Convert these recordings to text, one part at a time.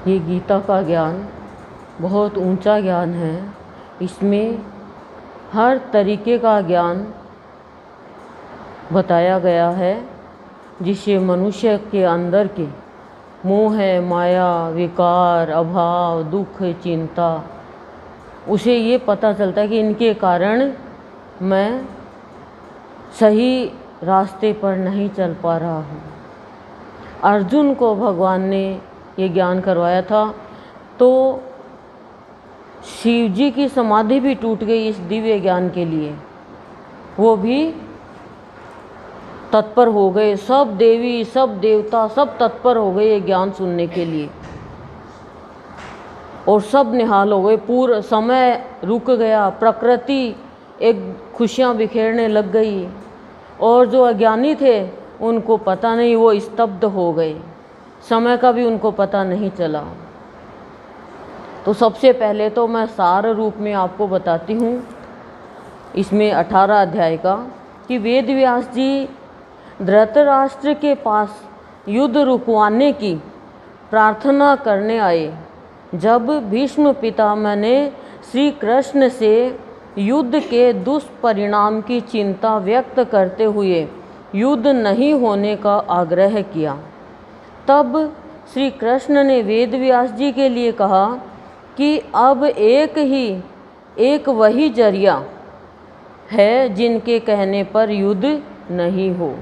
ये गीता का ज्ञान बहुत ऊंचा ज्ञान है। इसमें हर तरीके का ज्ञान बताया गया है जिससे मनुष्य के अंदर के मोह है, माया, विकार, अभाव, दुख, चिंता, उसे ये पता चलता है कि इनके कारण मैं सही रास्ते पर नहीं चल पा रहा हूँ। अर्जुन को भगवान ने ये ज्ञान करवाया था तो शिव जी की समाधि भी टूट गई इस दिव्य ज्ञान के लिए। वो भी तत्पर हो गए, सब देवी, सब देवता, सब तत्पर हो गए ये ज्ञान सुनने के लिए और सब निहाल हो गए। पूरा समय रुक गया, प्रकृति एक खुशियाँ बिखेरने लग गई और जो अज्ञानी थे उनको पता नहीं, वो स्तब्ध हो गए, समय का भी उनको पता नहीं चला। तो सबसे पहले तो मैं सार रूप में आपको बताती हूँ इसमें 18 अध्याय का कि वेद व्यास जी धृतराष्ट्र के पास युद्ध रुकवाने की प्रार्थना करने आए। जब भीष्म पितामह ने श्री कृष्ण से युद्ध के दुष्परिणाम की चिंता व्यक्त करते हुए युद्ध नहीं होने का आग्रह किया, तब श्री कृष्ण ने वेद व्यास जी के लिए कहा कि अब एक वही जरिया है जिनके कहने पर युद्ध नहीं हो।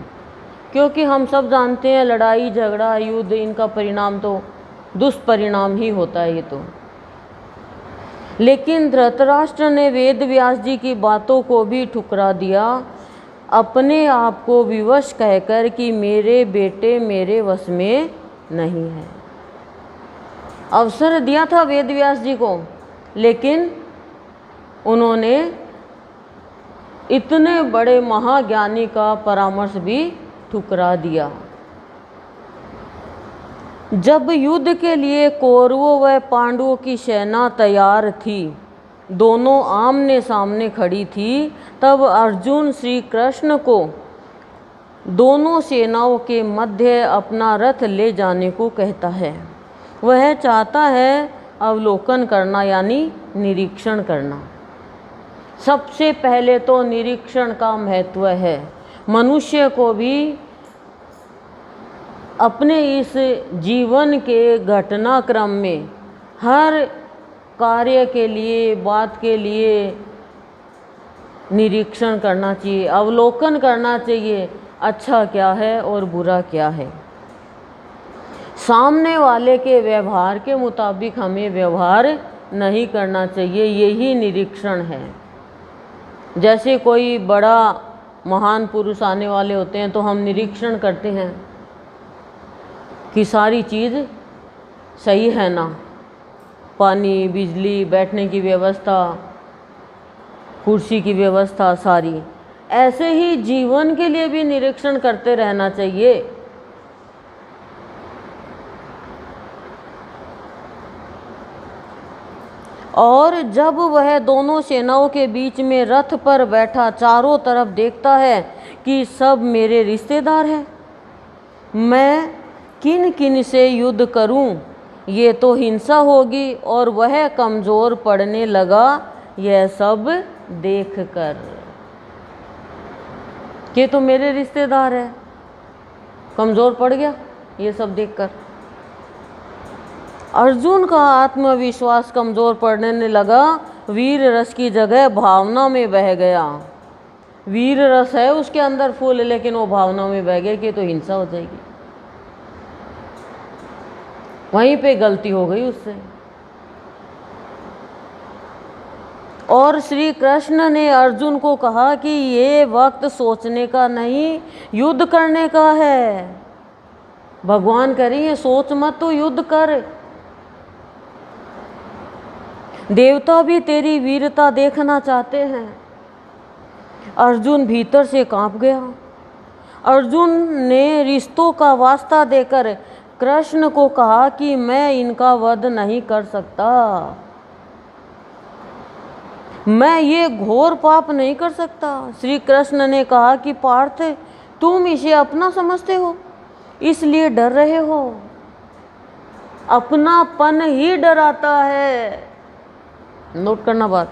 क्योंकि हम सब जानते हैं लड़ाई झगड़ा युद्ध इनका परिणाम तो दुष्परिणाम ही होता है ये तो। लेकिन धृतराष्ट्र ने वेद व्यास जी की बातों को भी ठुकरा दिया, अपने आप को विवश कहकर कि मेरे बेटे मेरे वश में नहीं है। अवसर दिया था वेद व्यास जी को, लेकिन उन्होंने इतने बड़े महाज्ञानी का परामर्श भी ठुकरा दिया। जब युद्ध के लिए कौरवों व पांडवों की सेना तैयार थी, दोनों आमने सामने खड़ी थी, तब अर्जुन श्री कृष्ण को दोनों सेनाओं के मध्य अपना रथ ले जाने को कहता है। वह चाहता है अवलोकन करना यानी निरीक्षण करना। सबसे पहले तो निरीक्षण का महत्व है। मनुष्य को भी अपने इस जीवन के घटनाक्रम में हर कार्य के लिए, बात के लिए निरीक्षण करना चाहिए, अवलोकन करना चाहिए, अच्छा क्या है और बुरा क्या है। सामने वाले के व्यवहार के मुताबिक हमें व्यवहार नहीं करना चाहिए, यही निरीक्षण है। जैसे कोई बड़ा महान पुरुष आने वाले होते हैं तो हम निरीक्षण करते हैं कि सारी चीज़ सही है ना, पानी, बिजली, बैठने की व्यवस्था, कुर्सी की व्यवस्था सारी। ऐसे ही जीवन के लिए भी निरीक्षण करते रहना चाहिए। और जब वह दोनों सेनाओं के बीच में रथ पर बैठा चारों तरफ देखता है कि सब मेरे रिश्तेदार हैं, मैं किन किन से युद्ध करूं, ये तो हिंसा होगी, और वह कमज़ोर पड़ने लगा यह सब देखकर कि तो मेरे रिश्तेदार है, कमज़ोर पड़ गया ये सब देखकर। अर्जुन का आत्मविश्वास कमज़ोर पड़ने लगा, वीर रस की जगह भावना में बह गया। वीर रस है उसके अंदर फूल, लेकिन वो भावना में बह गया कि तो हिंसा हो जाएगी। वहीं पे गलती हो गई उससे। और श्री कृष्ण ने अर्जुन को कहा कि ये वक्त सोचने का नहीं, युद्ध करने का है। भगवान कह रही है सोच मत, तो युद्ध कर। देवता भी तेरी वीरता देखना चाहते हैं। अर्जुन भीतर से कांप गया। अर्जुन ने रिश्तों का वास्ता देकर कृष्ण को कहा कि मैं इनका वध नहीं कर सकता, मैं ये घोर पाप नहीं कर सकता। श्री कृष्ण ने कहा कि पार्थ, तुम इसे अपना समझते हो, इसलिए डर रहे हो। अपनापन ही डराता है। नोट करना बात।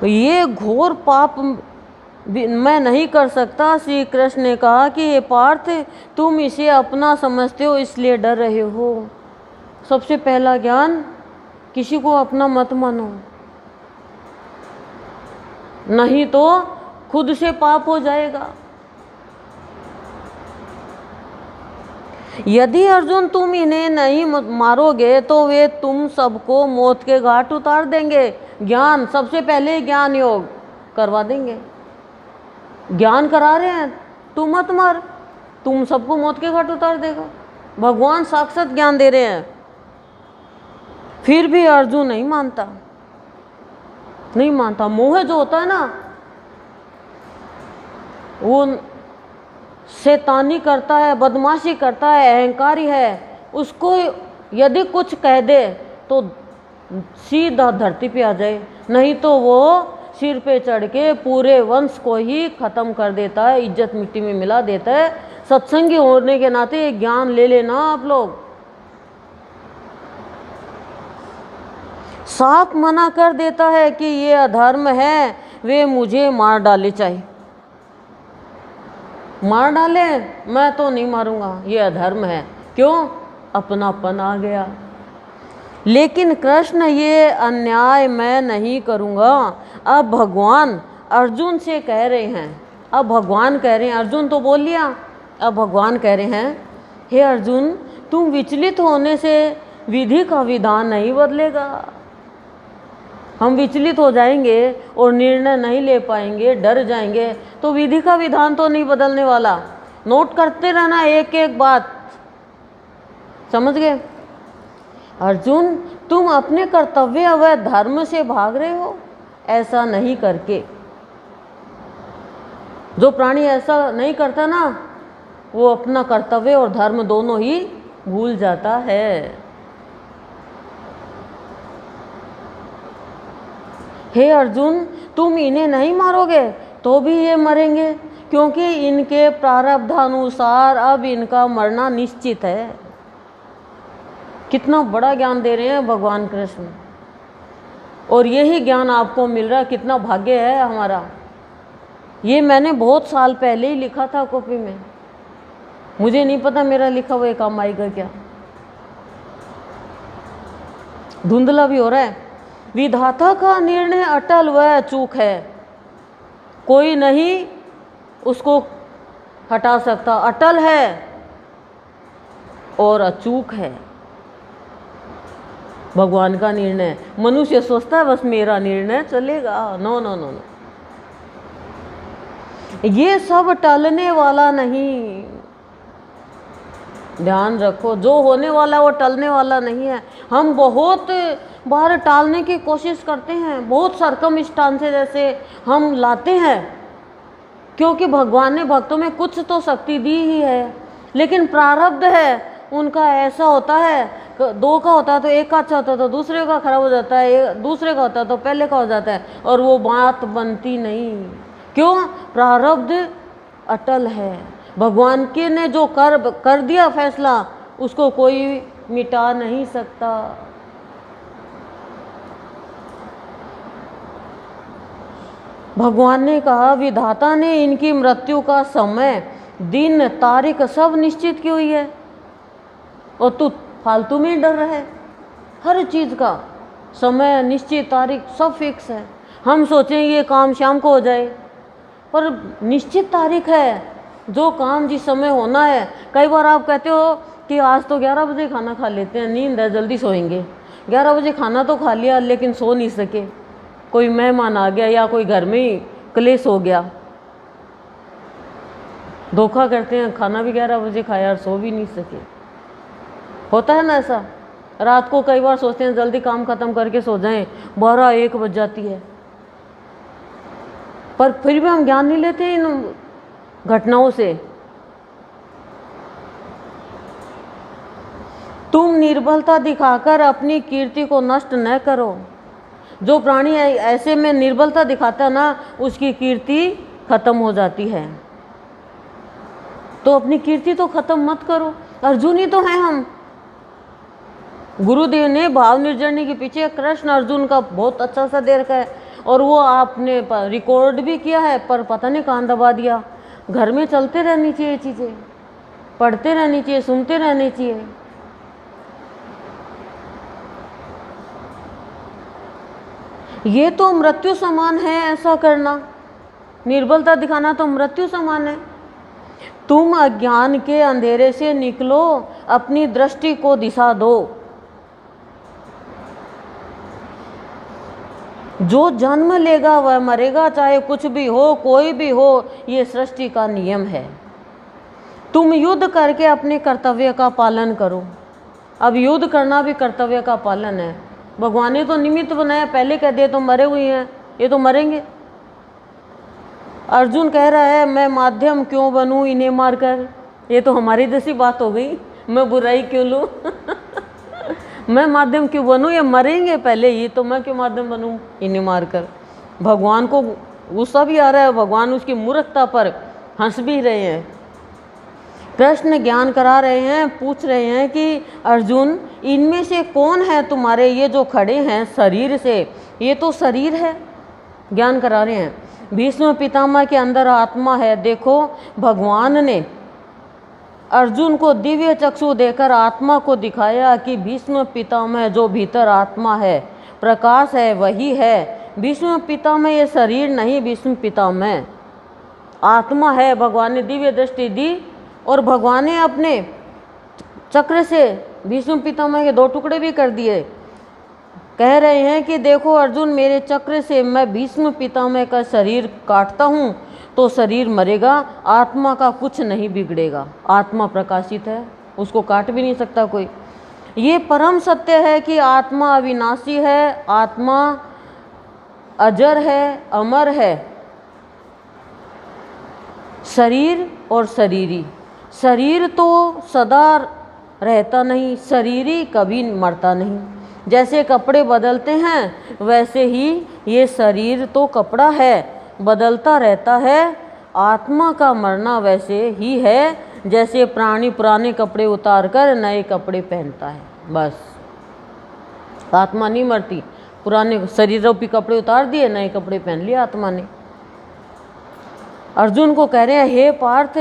ये घोर पाप मैं नहीं कर सकता। श्री कृष्ण ने कहा कि हे पार्थ, तुम इसे अपना समझते हो इसलिए डर रहे हो। सबसे पहला ज्ञान, किसी को अपना मत मानो, नहीं तो खुद से पाप हो जाएगा। यदि अर्जुन तुम इन्हें नहीं मारोगे तो वे तुम सबको मौत के घाट उतार देंगे। ज्ञान, सबसे पहले ज्ञान योग करवा देंगे। ज्ञान करा रहे हैं, तू मत मार, तुम सबको मौत के घाट उतार देगा। भगवान साक्षात ज्ञान दे रहे हैं, फिर भी अर्जुन नहीं मानता, नहीं मानता। मोह जो होता है ना, वो शैतानी करता है, बदमाशी करता है, अहंकारी है। उसको यदि कुछ कह दे तो सीधा धरती पे आ जाए, नहीं तो वो सिर पे चढ़ के पूरे वंश को ही खत्म कर देता है, इज्जत मिट्टी में मिला देता है। सत्संगी होने के नाते ज्ञान ले लेना आप लोग। साफ मना कर देता है कि ये अधर्म है, वे मुझे मार डाले, चाहे मार डाले, मैं तो नहीं मारूंगा, ये अधर्म है। क्यों? अपनापन आ गया। लेकिन कृष्ण, ये अन्याय मैं नहीं करूंगा। अब भगवान अर्जुन से कह रहे हैं, अब भगवान कह रहे हैं, अर्जुन तो बोल लिया, अब भगवान कह रहे हैं, हे अर्जुन, तुम विचलित होने से विधि का विधान नहीं बदलेगा। हम विचलित हो जाएंगे और निर्णय नहीं ले पाएंगे, डर जाएंगे, तो विधि का विधान तो नहीं बदलने वाला। नोट करते रहना एक एक बात, समझ गए? अर्जुन, तुम अपने कर्तव्य व धर्म से भाग रहे हो, ऐसा नहीं करके। जो प्राणी ऐसा नहीं करता ना, वो अपना कर्तव्य और धर्म दोनों ही भूल जाता है। हे अर्जुन, तुम इन्हें नहीं मारोगे तो भी ये मरेंगे, क्योंकि इनके प्रारब्धानुसार अब इनका मरना निश्चित है। कितना बड़ा ज्ञान दे रहे हैं भगवान कृष्ण, और यही ज्ञान आपको मिल रहा है। कितना भाग्य है हमारा। ये मैंने बहुत साल पहले ही लिखा था कॉपी में, मुझे नहीं पता मेरा लिखा हुआ काम आएगा क्या, धुंधला भी हो रहा है। विधाता का निर्णय अटल व अचूक है, कोई नहीं उसको हटा सकता। अटल है और अचूक है भगवान का निर्णय। मनुष्य सोचता है बस मेरा निर्णय चलेगा, नो नो नो नो, ये सब टलने वाला नहीं। ध्यान रखो, जो होने वाला वो टलने वाला नहीं है। हम बहुत बार टालने की कोशिश करते हैं, बहुत सर्कमस्टांसेस जैसे हम लाते हैं, क्योंकि भगवान ने भक्तों में कुछ तो शक्ति दी ही है, लेकिन प्रारब्ध है उनका ऐसा होता है। दो का होता है तो एक का अच्छा होता है तो दूसरे का खराब हो जाता है, दूसरे का होता है तो पहले का हो जाता है, और वो बात बनती नहीं। क्यों? प्रारब्ध अटल है। भगवान के ने जो कर दिया फैसला, उसको कोई मिटा नहीं सकता। भगवान ने कहा, विधाता ने इनकी मृत्यु का समय, दिन, तारीख सब निश्चित की हुई है, और तू फालतू में डर रहा है। हर चीज़ का समय निश्चित, तारीख सब फिक्स है। हम सोचें ये काम शाम को हो जाए, पर निश्चित तारीख है, जो काम जिस समय होना है। कई बार आप कहते हो कि आज तो 11 बजे खाना खा लेते हैं, नींद है जल्दी सोएंगे। 11 बजे खाना तो खा लिया लेकिन सो नहीं सके, कोई मेहमान आ गया या कोई घर में ही क्लेश हो गया। धोखा करते हैं, खाना भी 11 बजे खाया और सो भी नहीं सके। होता है ना ऐसा। रात को कई बार सोचते हैं जल्दी काम खत्म करके सो जाएं, 12-1 बज जाती है, पर फिर भी हम ज्ञान नहीं लेते इन घटनाओं से। तुम निर्बलता दिखाकर अपनी कीर्ति को नष्ट न करो। जो प्राणी ऐसे में निर्बलता दिखाता है ना, उसकी कीर्ति खत्म हो जाती है। तो अपनी कीर्ति तो खत्म मत करो। अर्जुन ही तो हैं हम। गुरुदेव ने भाव निर्जरने के पीछे कृष्ण अर्जुन का बहुत अच्छा सा दे रखा है, और वो आपने रिकॉर्ड भी किया है, पर पता नहीं कहाँ दबा दिया। घर में चलते रहनी चाहिए चीज़ें, पढ़ते रहनी चाहिए, सुनते रहनी चाहिए। ये तो मृत्यु समान है, ऐसा करना, निर्बलता दिखाना तो मृत्यु समान है। तुम अज्ञान के अंधेरे से निकलो, अपनी दृष्टि को दिशा दो। जो जन्म लेगा वह मरेगा, चाहे कुछ भी हो, कोई भी हो, ये सृष्टि का नियम है। तुम युद्ध करके अपने कर्तव्य का पालन करो। अब युद्ध करना भी कर्तव्य का पालन है। भगवान ने तो निमित्त बनाया, पहले कह दिए तो मरे हुए हैं, ये तो मरेंगे। अर्जुन कह रहा है मैं माध्यम क्यों बनूं इन्हें मारकर। ये तो हमारी जैसी बात हो गई, मैं बुराई क्यों लूं मैं माध्यम क्यों बनूं, ये मरेंगे पहले ही, तो मैं क्यों माध्यम बनूं इन्हें मारकर। भगवान को गुस्सा भी आ रहा है, भगवान उसकी मूर्खता पर हंस भी रहे हैं। कृष्ण ज्ञान करा रहे हैं, पूछ रहे हैं कि अर्जुन इनमें से कौन है तुम्हारे ये जो खड़े हैं शरीर से, ये तो शरीर है। ज्ञान करा रहे हैं। भीष्म पितामह के अंदर आत्मा है। देखो भगवान ने अर्जुन को दिव्य चक्षु देकर आत्मा को दिखाया कि भीष्म पितामह जो भीतर आत्मा है, प्रकाश है, वही है। भीष्म पितामह ये शरीर नहीं, भीष्म पितामह आत्मा है। भगवान ने दिव्य दृष्टि दी और भगवान ने अपने चक्र से भीष्म पितामह के 2 टुकड़े भी कर दिए। कह रहे हैं कि देखो अर्जुन, मेरे चक्र से मैं भीष्म पितामह का शरीर काटता हूँ तो शरीर मरेगा, आत्मा का कुछ नहीं बिगड़ेगा। आत्मा प्रकाशित है, उसको काट भी नहीं सकता कोई। ये परम सत्य है कि आत्मा अविनाशी है, आत्मा अजर है, अमर है। शरीर और शरीरी, शरीर तो सदा रहता नहीं, शरीरी कभी मरता नहीं। जैसे कपड़े बदलते हैं वैसे ही ये शरीर तो कपड़ा है, बदलता रहता है। आत्मा का मरना वैसे ही है जैसे प्राणी पुराने कपड़े उतारकर नए कपड़े पहनता है, बस। आत्मा नहीं मरती। पुराने शरीर रूपी कपड़े उतार दिए, नए कपड़े पहन लिए आत्मा ने। अर्जुन को कह रहे हैं हे पार्थ,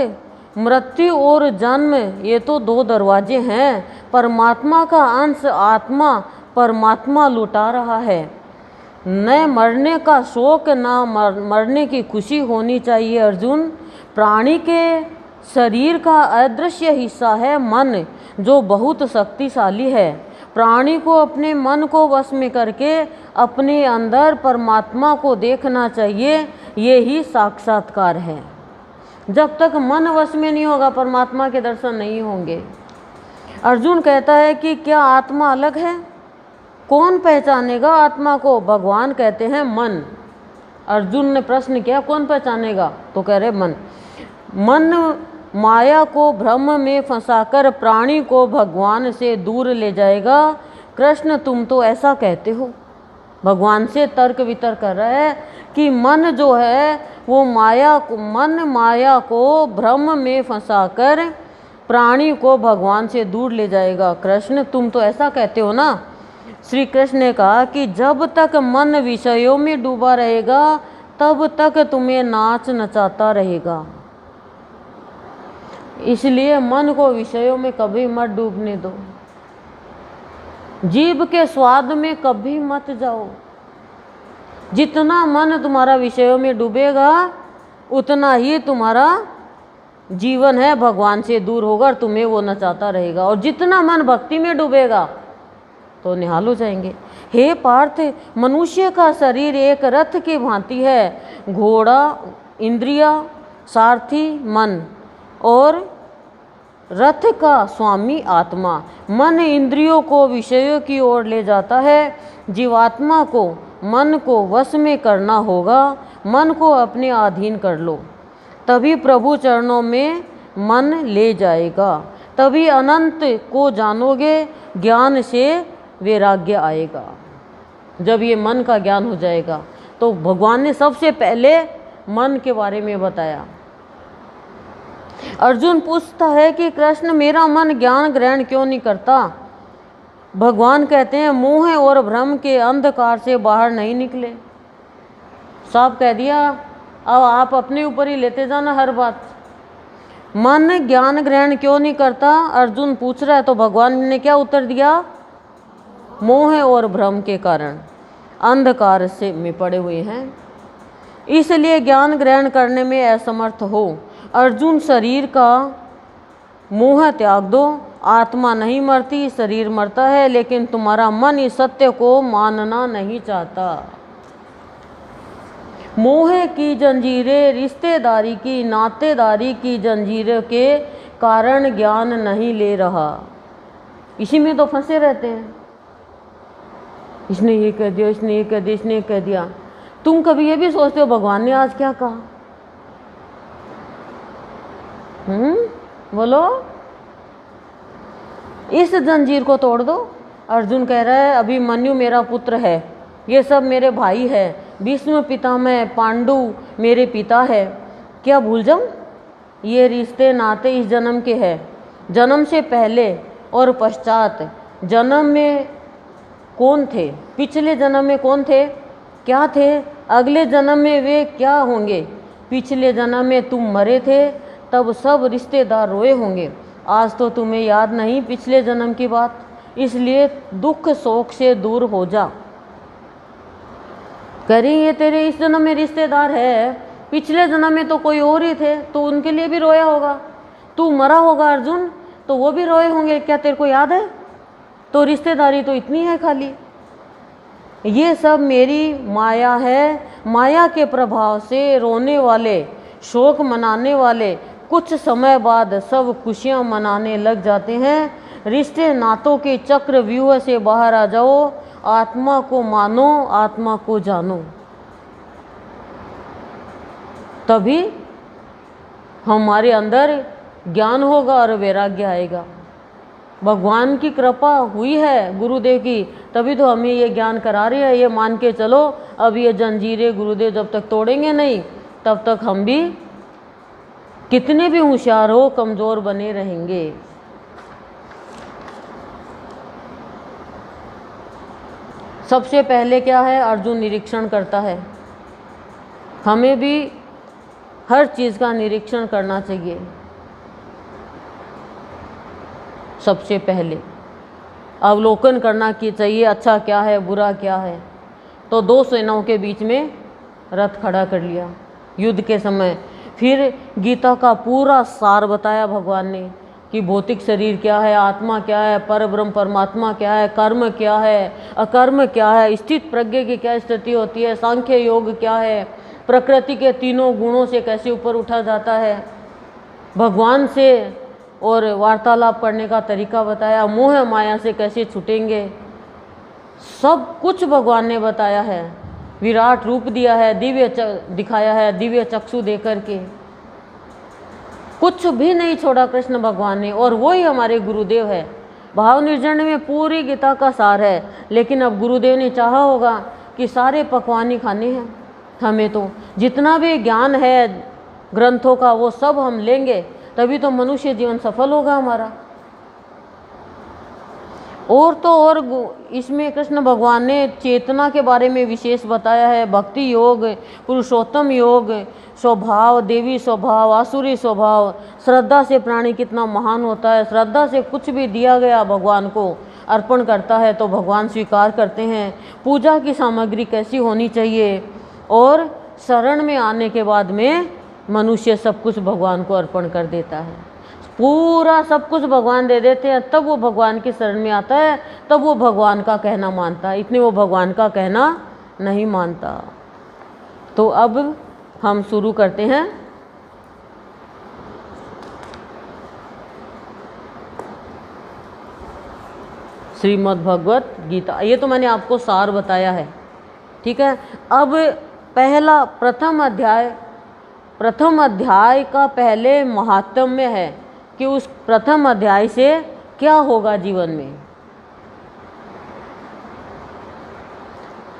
मृत्यु और जन्म ये तो 2 दरवाजे हैं। परमात्मा का अंश आत्मा परमात्मा लुटा रहा है। न मरने का शोक, ना मरने की खुशी होनी चाहिए। अर्जुन, प्राणी के शरीर का अदृश्य हिस्सा है मन, जो बहुत शक्तिशाली है। प्राणी को अपने मन को वश में करके अपने अंदर परमात्मा को देखना चाहिए। ये ही साक्षात्कार है। जब तक मन वश में नहीं होगा परमात्मा के दर्शन नहीं होंगे। अर्जुन कहता है कि क्या आत्मा अलग है? कौन पहचानेगा आत्मा को? भगवान कहते हैं मन। अर्जुन ने प्रश्न किया कौन पहचानेगा? तो कह रहे मन। मन माया को भ्रम में फंसाकर प्राणी को भगवान से दूर ले जाएगा। कृष्ण तुम तो ऐसा कहते हो। भगवान से तर्क वितर्क कर रहा है कि मन जो है वो मन माया को भ्रम में फंसाकर प्राणी को भगवान से दूर ले जाएगा। कृष्ण तुम तो ऐसा कहते हो ना। श्री कृष्ण ने कहा कि जब तक मन विषयों में डूबा रहेगा तब तक तुम्हें नाच नचाता रहेगा। इसलिए मन को विषयों में कभी मत डूबने दो। जीभ के स्वाद में कभी मत जाओ। जितना मन तुम्हारा विषयों में डूबेगा उतना ही तुम्हारा जीवन है भगवान से दूर होगा और तुम्हें वो नचाता रहेगा। और जितना मन भक्ति में डूबेगा तो निहाल हो जाएंगे। हे पार्थ, मनुष्य का शरीर एक रथ की भांति है। घोड़ा इंद्रिया, सारथी मन और रथ का स्वामी आत्मा। मन इंद्रियों को विषयों की ओर ले जाता है। जीवात्मा को मन को वश में करना होगा। मन को अपने अधीन कर लो, तभी प्रभु चरणों में मन ले जाएगा। तभी अनंत को जानोगे। ज्ञान से वैराग्य आएगा। जब ये मन का ज्ञान हो जाएगा तो भगवान ने सबसे पहले मन के बारे में बताया। अर्जुन पूछता है कि कृष्ण मेरा मन ज्ञान ग्रहण क्यों नहीं करता। भगवान कहते हैं मोह और भ्रम के अंधकार से बाहर नहीं निकले। साफ कह दिया, अब आप अपने ऊपर ही लेते जाना हर बात। मन ज्ञान ग्रहण क्यों नहीं करता अर्जुन पूछ रहा है, तो भगवान ने क्या उत्तर दिया, मोह और भ्रम के कारण अंधकार से में पड़े हुए हैं, इसलिए ज्ञान ग्रहण करने में असमर्थ हो। अर्जुन शरीर का मोह त्याग दो, आत्मा नहीं मरती, शरीर मरता है, लेकिन तुम्हारा मन इस सत्य को मानना नहीं चाहता। मोह की जंजीरें, रिश्तेदारी की, नातेदारी की जंजीरों के कारण ज्ञान नहीं ले रहा, इसी में तो फंसे रहते हैं। इसने ये कह दिया, इसने ये कह दिया, इसने ये कह दिया। तुम कभी ये भी सोचते हो भगवान ने आज क्या कहा? बोलो, इस जंजीर को तोड़ दो। अर्जुन कह रहा है अभिमन्यु मेरा पुत्र है, ये सब मेरे भाई है, भीष्म पितामह, पांडु मेरे पिता है, क्या भूल जाऊं? ये रिश्ते नाते इस जन्म के हैं, जन्म से पहले और पश्चात। जन्म में कौन थे, पिछले जन्म में कौन थे, क्या थे, अगले जन्म में वे क्या होंगे। पिछले जन्म में तुम मरे थे, तब सब रिश्तेदार रोए होंगे। आज तो तुम्हें याद नहीं पिछले जन्म की बात, इसलिए दुख शोक से दूर हो जा। कह रही ये तेरे इस जन्म में रिश्तेदार है, पिछले जन्म में तो कोई और ही थे, तो उनके लिए भी रोया होगा। तू मरा होगा अर्जुन, तो वो भी रोए होंगे, क्या तेरे को याद है? तो रिश्तेदारी तो इतनी है खाली। ये सब मेरी माया है, माया के प्रभाव से रोने वाले, शोक मनाने वाले कुछ समय बाद सब खुशियां मनाने लग जाते हैं। रिश्ते नातों के चक्र व्यूह से बाहर आ जाओ, आत्मा को मानो, आत्मा को जानो, तभी हमारे अंदर ज्ञान होगा और वैराग्य आएगा। भगवान की कृपा हुई है गुरुदेव की, तभी तो हमें ये ज्ञान करा रही है। ये मान के चलो, अब ये जंजीरें गुरुदेव जब तक तोड़ेंगे नहीं, तब तक हम भी कितने भी होशियार हो कमज़ोर बने रहेंगे। सबसे पहले क्या है, अर्जुन निरीक्षण करता है। हमें भी हर चीज़ का निरीक्षण करना चाहिए। सबसे पहले अवलोकन करना कि चाहिए अच्छा क्या है, बुरा क्या है। तो दो सेनाओं के बीच में रथ खड़ा कर लिया युद्ध के समय। फिर गीता का पूरा सार बताया भगवान ने कि भौतिक शरीर क्या है, आत्मा क्या है, परब्रह्म परमात्मा क्या है, कर्म क्या है, अकर्म क्या है, स्थित प्रज्ञ की क्या स्थिति होती है, सांख्य योग क्या है, प्रकृति के तीनों गुणों से कैसे ऊपर उठा जाता है, भगवान से और वार्तालाप करने का तरीका बताया, मोह माया से कैसे छूटेंगे, सब कुछ भगवान ने बताया है। विराट रूप दिया है, दिव्य दिखाया है, दिव्य चक्षु दे करके कुछ भी नहीं छोड़ा कृष्ण भगवान ने, और वही हमारे गुरुदेव है। भाव निर्जन में पूरी गीता का सार है। लेकिन अब गुरुदेव ने चाहा होगा कि सारे पकवान ही खाने हैं, हमें तो जितना भी ज्ञान है ग्रंथों का वो सब हम लेंगे, तभी तो मनुष्य जीवन सफल होगा हमारा। और तो और इसमें कृष्ण भगवान ने चेतना के बारे में विशेष बताया है। भक्ति योग, पुरुषोत्तम योग, स्वभाव, देवी स्वभाव, आसुरी स्वभाव, श्रद्धा से प्राणी कितना महान होता है। श्रद्धा से कुछ भी दिया गया भगवान को अर्पण करता है तो भगवान स्वीकार करते हैं। पूजा की सामग्री कैसी होनी चाहिए, और शरण में आने के बाद में मनुष्य सब कुछ भगवान को अर्पण कर देता है। पूरा सब कुछ भगवान दे देते हैं, तब वो भगवान की शरण में आता है, तब वो भगवान का कहना मानता है। इतने वो भगवान का कहना नहीं मानता। तो अब हम शुरू करते हैं। श्रीमद् भगवत गीता। ये तो मैंने आपको सार बताया है, ठीक है। अब पहला प्रथम अध्याय का पहले महात्म्य है कि उस प्रथम अध्याय से क्या होगा जीवन में।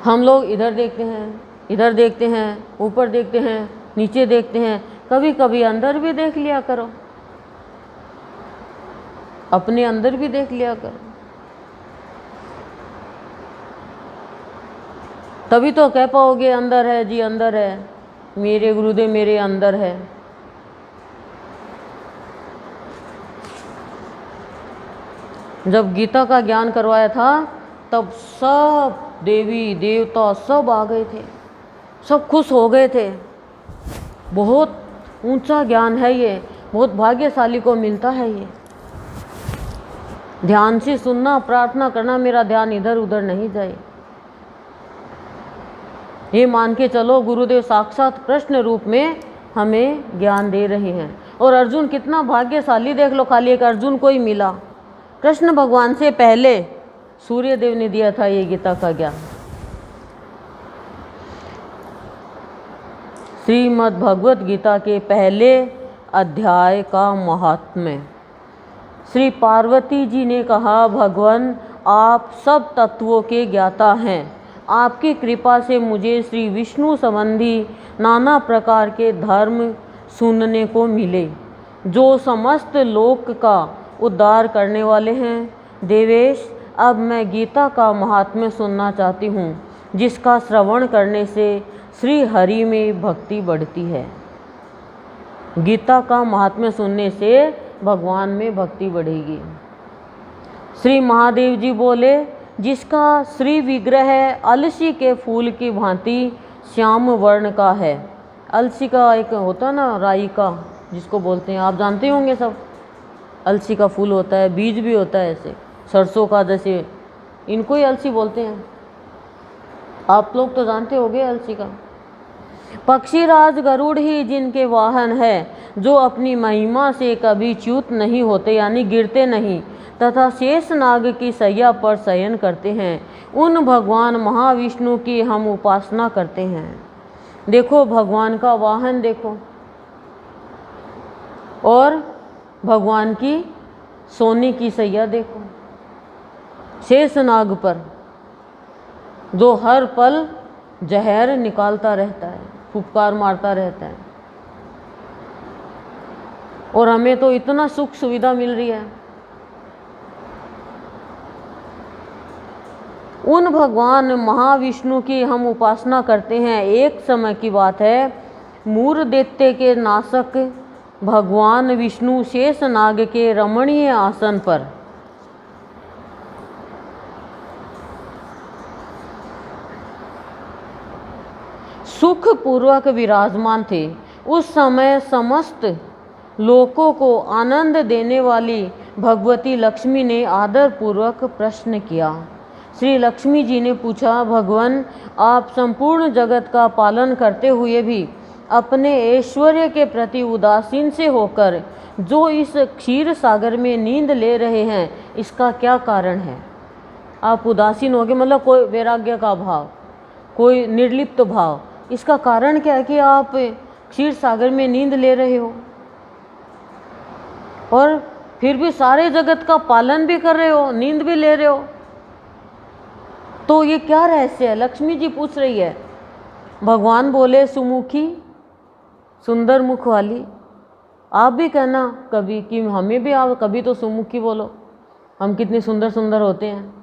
हम लोग इधर देखते हैं, इधर देखते हैं, ऊपर देखते हैं, नीचे देखते हैं, कभी कभी अंदर भी देख लिया करो। अपने अंदर भी देख लिया कर, तभी तो कह पाओगे अंदर है जी, अंदर है, मेरे गुरुदेव मेरे अंदर है। जब गीता का ज्ञान करवाया था तब सब देवी देवता सब आ गए थे, सब खुश हो गए थे। बहुत ऊंचा ज्ञान है ये, बहुत भाग्यशाली को मिलता है ये। ध्यान से सुनना, प्रार्थना करना, मेरा ध्यान इधर उधर नहीं जाए, ये मान के चलो गुरुदेव साक्षात कृष्ण रूप में हमें ज्ञान दे रहे हैं। और अर्जुन कितना भाग्यशाली देख लो, खाली एक अर्जुन को ही मिला। कृष्ण भगवान से पहले सूर्य देव ने दिया था ये गीता का ज्ञान। श्रीमद् भगवत गीता के पहले अध्याय का महात्म्य। श्री पार्वती जी ने कहा, भगवान आप सब तत्वों के ज्ञाता हैं, आपकी कृपा से मुझे श्री विष्णु संबंधी नाना प्रकार के धर्म सुनने को मिले जो समस्त लोक का उद्धार करने वाले हैं। देवेश, अब मैं गीता का महात्म्य सुनना चाहती हूँ, जिसका श्रवण करने से श्री हरि में भक्ति बढ़ती है। गीता का महात्म्य सुनने से भगवान में भक्ति बढ़ेगी। श्री महादेव जी बोले, जिसका श्री विग्रह अलसी के फूल की भांति श्याम वर्ण का है। अलसी का एक होता ना, राई का जिसको बोलते हैं, आप जानते होंगे सब। अलसी का फूल होता है, बीज भी होता है ऐसे, सरसों का जैसे, इनको ही अलसी बोलते हैं। आप लोग तो जानते होंगे अलसी का। पक्षीराज गरुड़ ही जिनके वाहन है, जो अपनी महिमा से कभी च्युत नहीं होते यानी गिरते नहीं, तथा शेष नाग की सैया पर शयन करते हैं, उन भगवान महाविष्णु की हम उपासना करते हैं। देखो भगवान का वाहन देखो, और भगवान की सोने की सैया देखो, शेष नाग पर, जो हर पल जहर निकालता रहता है, फुफकार मारता रहता है, और हमें तो इतना सुख सुविधा मिल रही है। उन भगवान महाविष्णु की हम उपासना करते हैं। एक समय की बात है, मूर दैत्य के नाशक भगवान विष्णु शेष नाग के रमणीय आसन पर सुख पूर्वक विराजमान थे। उस समय समस्त लोकों को आनंद देने वाली भगवती लक्ष्मी ने आदर पूर्वक प्रश्न किया। श्री लक्ष्मी जी ने पूछा, भगवान आप संपूर्ण जगत का पालन करते हुए भी अपने ऐश्वर्य के प्रति उदासीन से होकर जो इस क्षीर सागर में नींद ले रहे हैं, इसका क्या कारण है? आप उदासीन हो गए, मतलब कोई वैराग्य का भाव, कोई निर्लिप्त भाव, इसका कारण क्या है कि आप क्षीर सागर में नींद ले रहे हो और फिर भी सारे जगत का पालन भी कर रहे हो, नींद भी ले रहे हो, तो ये क्या रहस्य है? लक्ष्मी जी पूछ रही है। भगवान बोले, सुमुखी, सुंदर मुख वाली, आप भी कहना कभी कि हमें भी आप कभी तो सुमुखी बोलो, हम कितने सुंदर सुंदर होते हैं।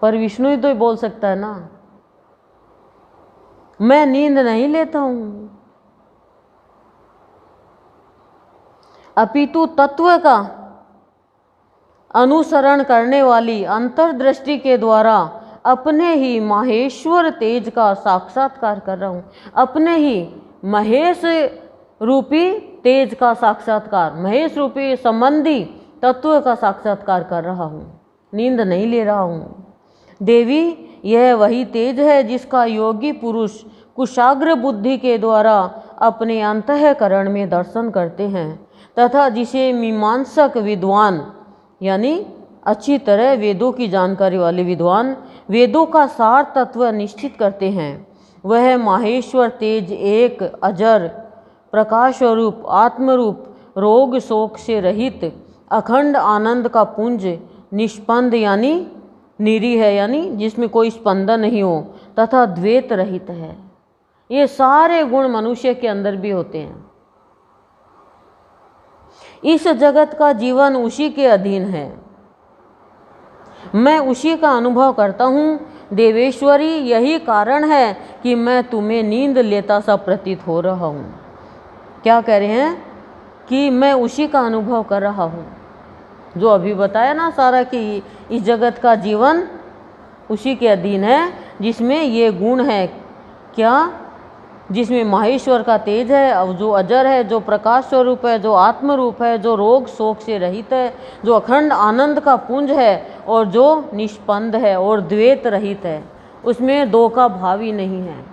पर विष्णु ही तो बोल सकता है ना, मैं नींद नहीं लेता हूं, अपितु तत्व का अनुसरण करने वाली अंतर्दृष्टि के द्वारा अपने ही माहेश्वर तेज का साक्षात्कार कर रहा हूँ। अपने ही महेश रूपी तेज का साक्षात्कार, महेश रूपी संबंधी तत्व का साक्षात्कार कर रहा हूँ, नींद नहीं ले रहा हूँ। देवी, यह वही तेज है जिसका योगी पुरुष कुशाग्र बुद्धि के द्वारा अपने अंतःकरण में दर्शन करते हैं, तथा जिसे मीमांसक विद्वान यानी अच्छी तरह वेदों की जानकारी वाले विद्वान वेदों का सार तत्व निश्चित करते हैं। वह माहेश्वर तेज एक अजर प्रकाश स्वरूप आत्मरूप रोग शोक से रहित अखंड आनंद का पुंज निष्पंद यानी निरीह है, यानी जिसमें कोई स्पंदन नहीं हो, तथा द्वैत रहित है। ये सारे गुण मनुष्य के अंदर भी होते हैं। इस जगत का जीवन उसी के अधीन है, मैं उसी का अनुभव करता हूँ। देवेश्वरी, यही कारण है कि मैं तुम्हें नींद लेता सा प्रतीत हो रहा हूँ। क्या कह रहे हैं कि मैं उसी का अनुभव कर रहा हूँ, जो अभी बताया ना सारा कि इस जगत का जीवन उसी के अधीन है, जिसमें ये गुण है, क्या, जिसमें माहेश्वर का तेज है, और जो अजर है, जो प्रकाश स्वरूप है, जो आत्म रूप है, जो रोग शोक से रहित है, जो अखंड आनंद का पुंज है, और जो निष्पंद है और द्वैत रहित है, उसमें दो का भाव ही नहीं है।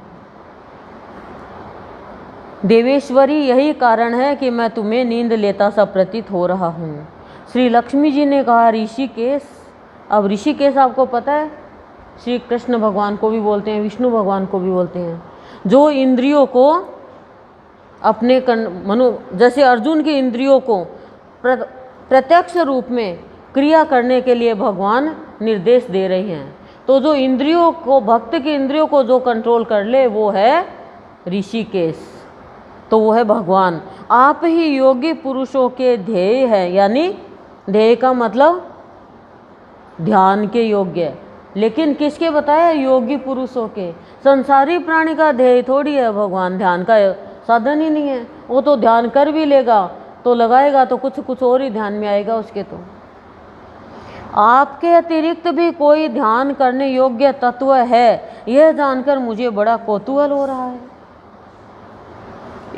देवेश्वरी, यही कारण है कि मैं तुम्हें नींद लेता सा प्रतीत हो रहा हूँ। श्री लक्ष्मी जी ने कहा ऋषिकेश। अब ऋषिकेश आपको पता है, श्री कृष्ण भगवान को भी बोलते हैं, विष्णु भगवान को भी बोलते हैं, जो इंद्रियों को अपने जैसे अर्जुन की इंद्रियों को प्रत्यक्ष रूप में क्रिया करने के लिए भगवान निर्देश दे रही हैं। तो जो इंद्रियों को, भक्त की इंद्रियों को जो कंट्रोल कर ले, वो है ऋषिकेश, तो वो है भगवान। आप ही योगी पुरुषों के ध्येय है, यानी ध्येय का मतलब ध्यान के योग्य, लेकिन किसके बताया? योगी पुरुषों के। संसारी प्राणी का ध्येय थोड़ी है भगवान, ध्यान का साधन ही नहीं है। वो तो ध्यान कर भी लेगा तो लगाएगा तो कुछ और ही ध्यान में आएगा उसके। तो आपके अतिरिक्त भी कोई ध्यान करने योग्य तत्व है, यह जानकर मुझे बड़ा कौतूहल हो रहा है।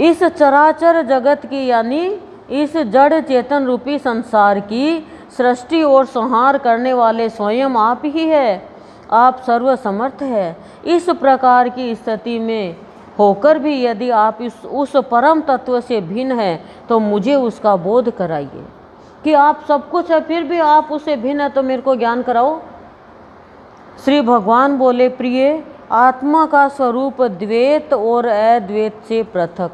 इस चराचर जगत की, यानी इस जड़ चेतन रूपी संसार की सृष्टि और संहार करने वाले स्वयं आप ही है। आप सर्वसमर्थ है। इस प्रकार की स्थिति में होकर भी यदि आप उस परम तत्व से भिन्न है तो मुझे उसका बोध कराइए। कि आप सब कुछ है फिर भी आप उससे भिन्न है, तो मेरे को ज्ञान कराओ। श्री भगवान बोले, प्रिय, आत्मा का स्वरूप द्वैत और अद्वैत से पृथक,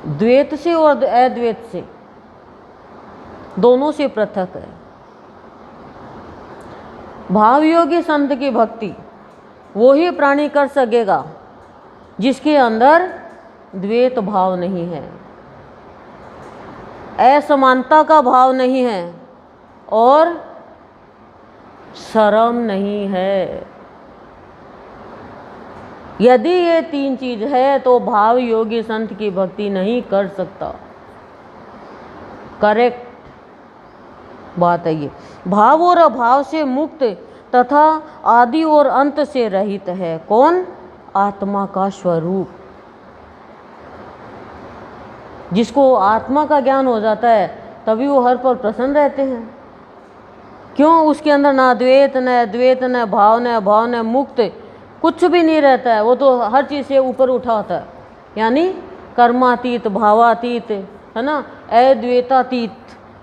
द्वैत से और अद्वैत से, दोनों से पृथक है। भावयोगी संत की भक्ति वो ही प्राणी कर सकेगा जिसके अंदर द्वैत भाव नहीं है, असमानता का भाव नहीं है और शर्म नहीं है। यदि ये तीन चीज है तो भाव योगी संत की भक्ति नहीं कर सकता। करेक्ट बात है ये। भाव और अभाव से मुक्त तथा आदि और अंत से रहित है कौन? आत्मा का स्वरूप। जिसको आत्मा का ज्ञान हो जाता है तभी वो हर पल प्रसन्न रहते हैं। क्यों? उसके अंदर ना द्वैत न अद्वैत न भाव न अभाव न मुक्त कुछ भी नहीं रहता है। वो तो हर चीज़ से ऊपर उठा होता है, यानी कर्मातीत, भावातीत, है ना, अद्वैतातीत,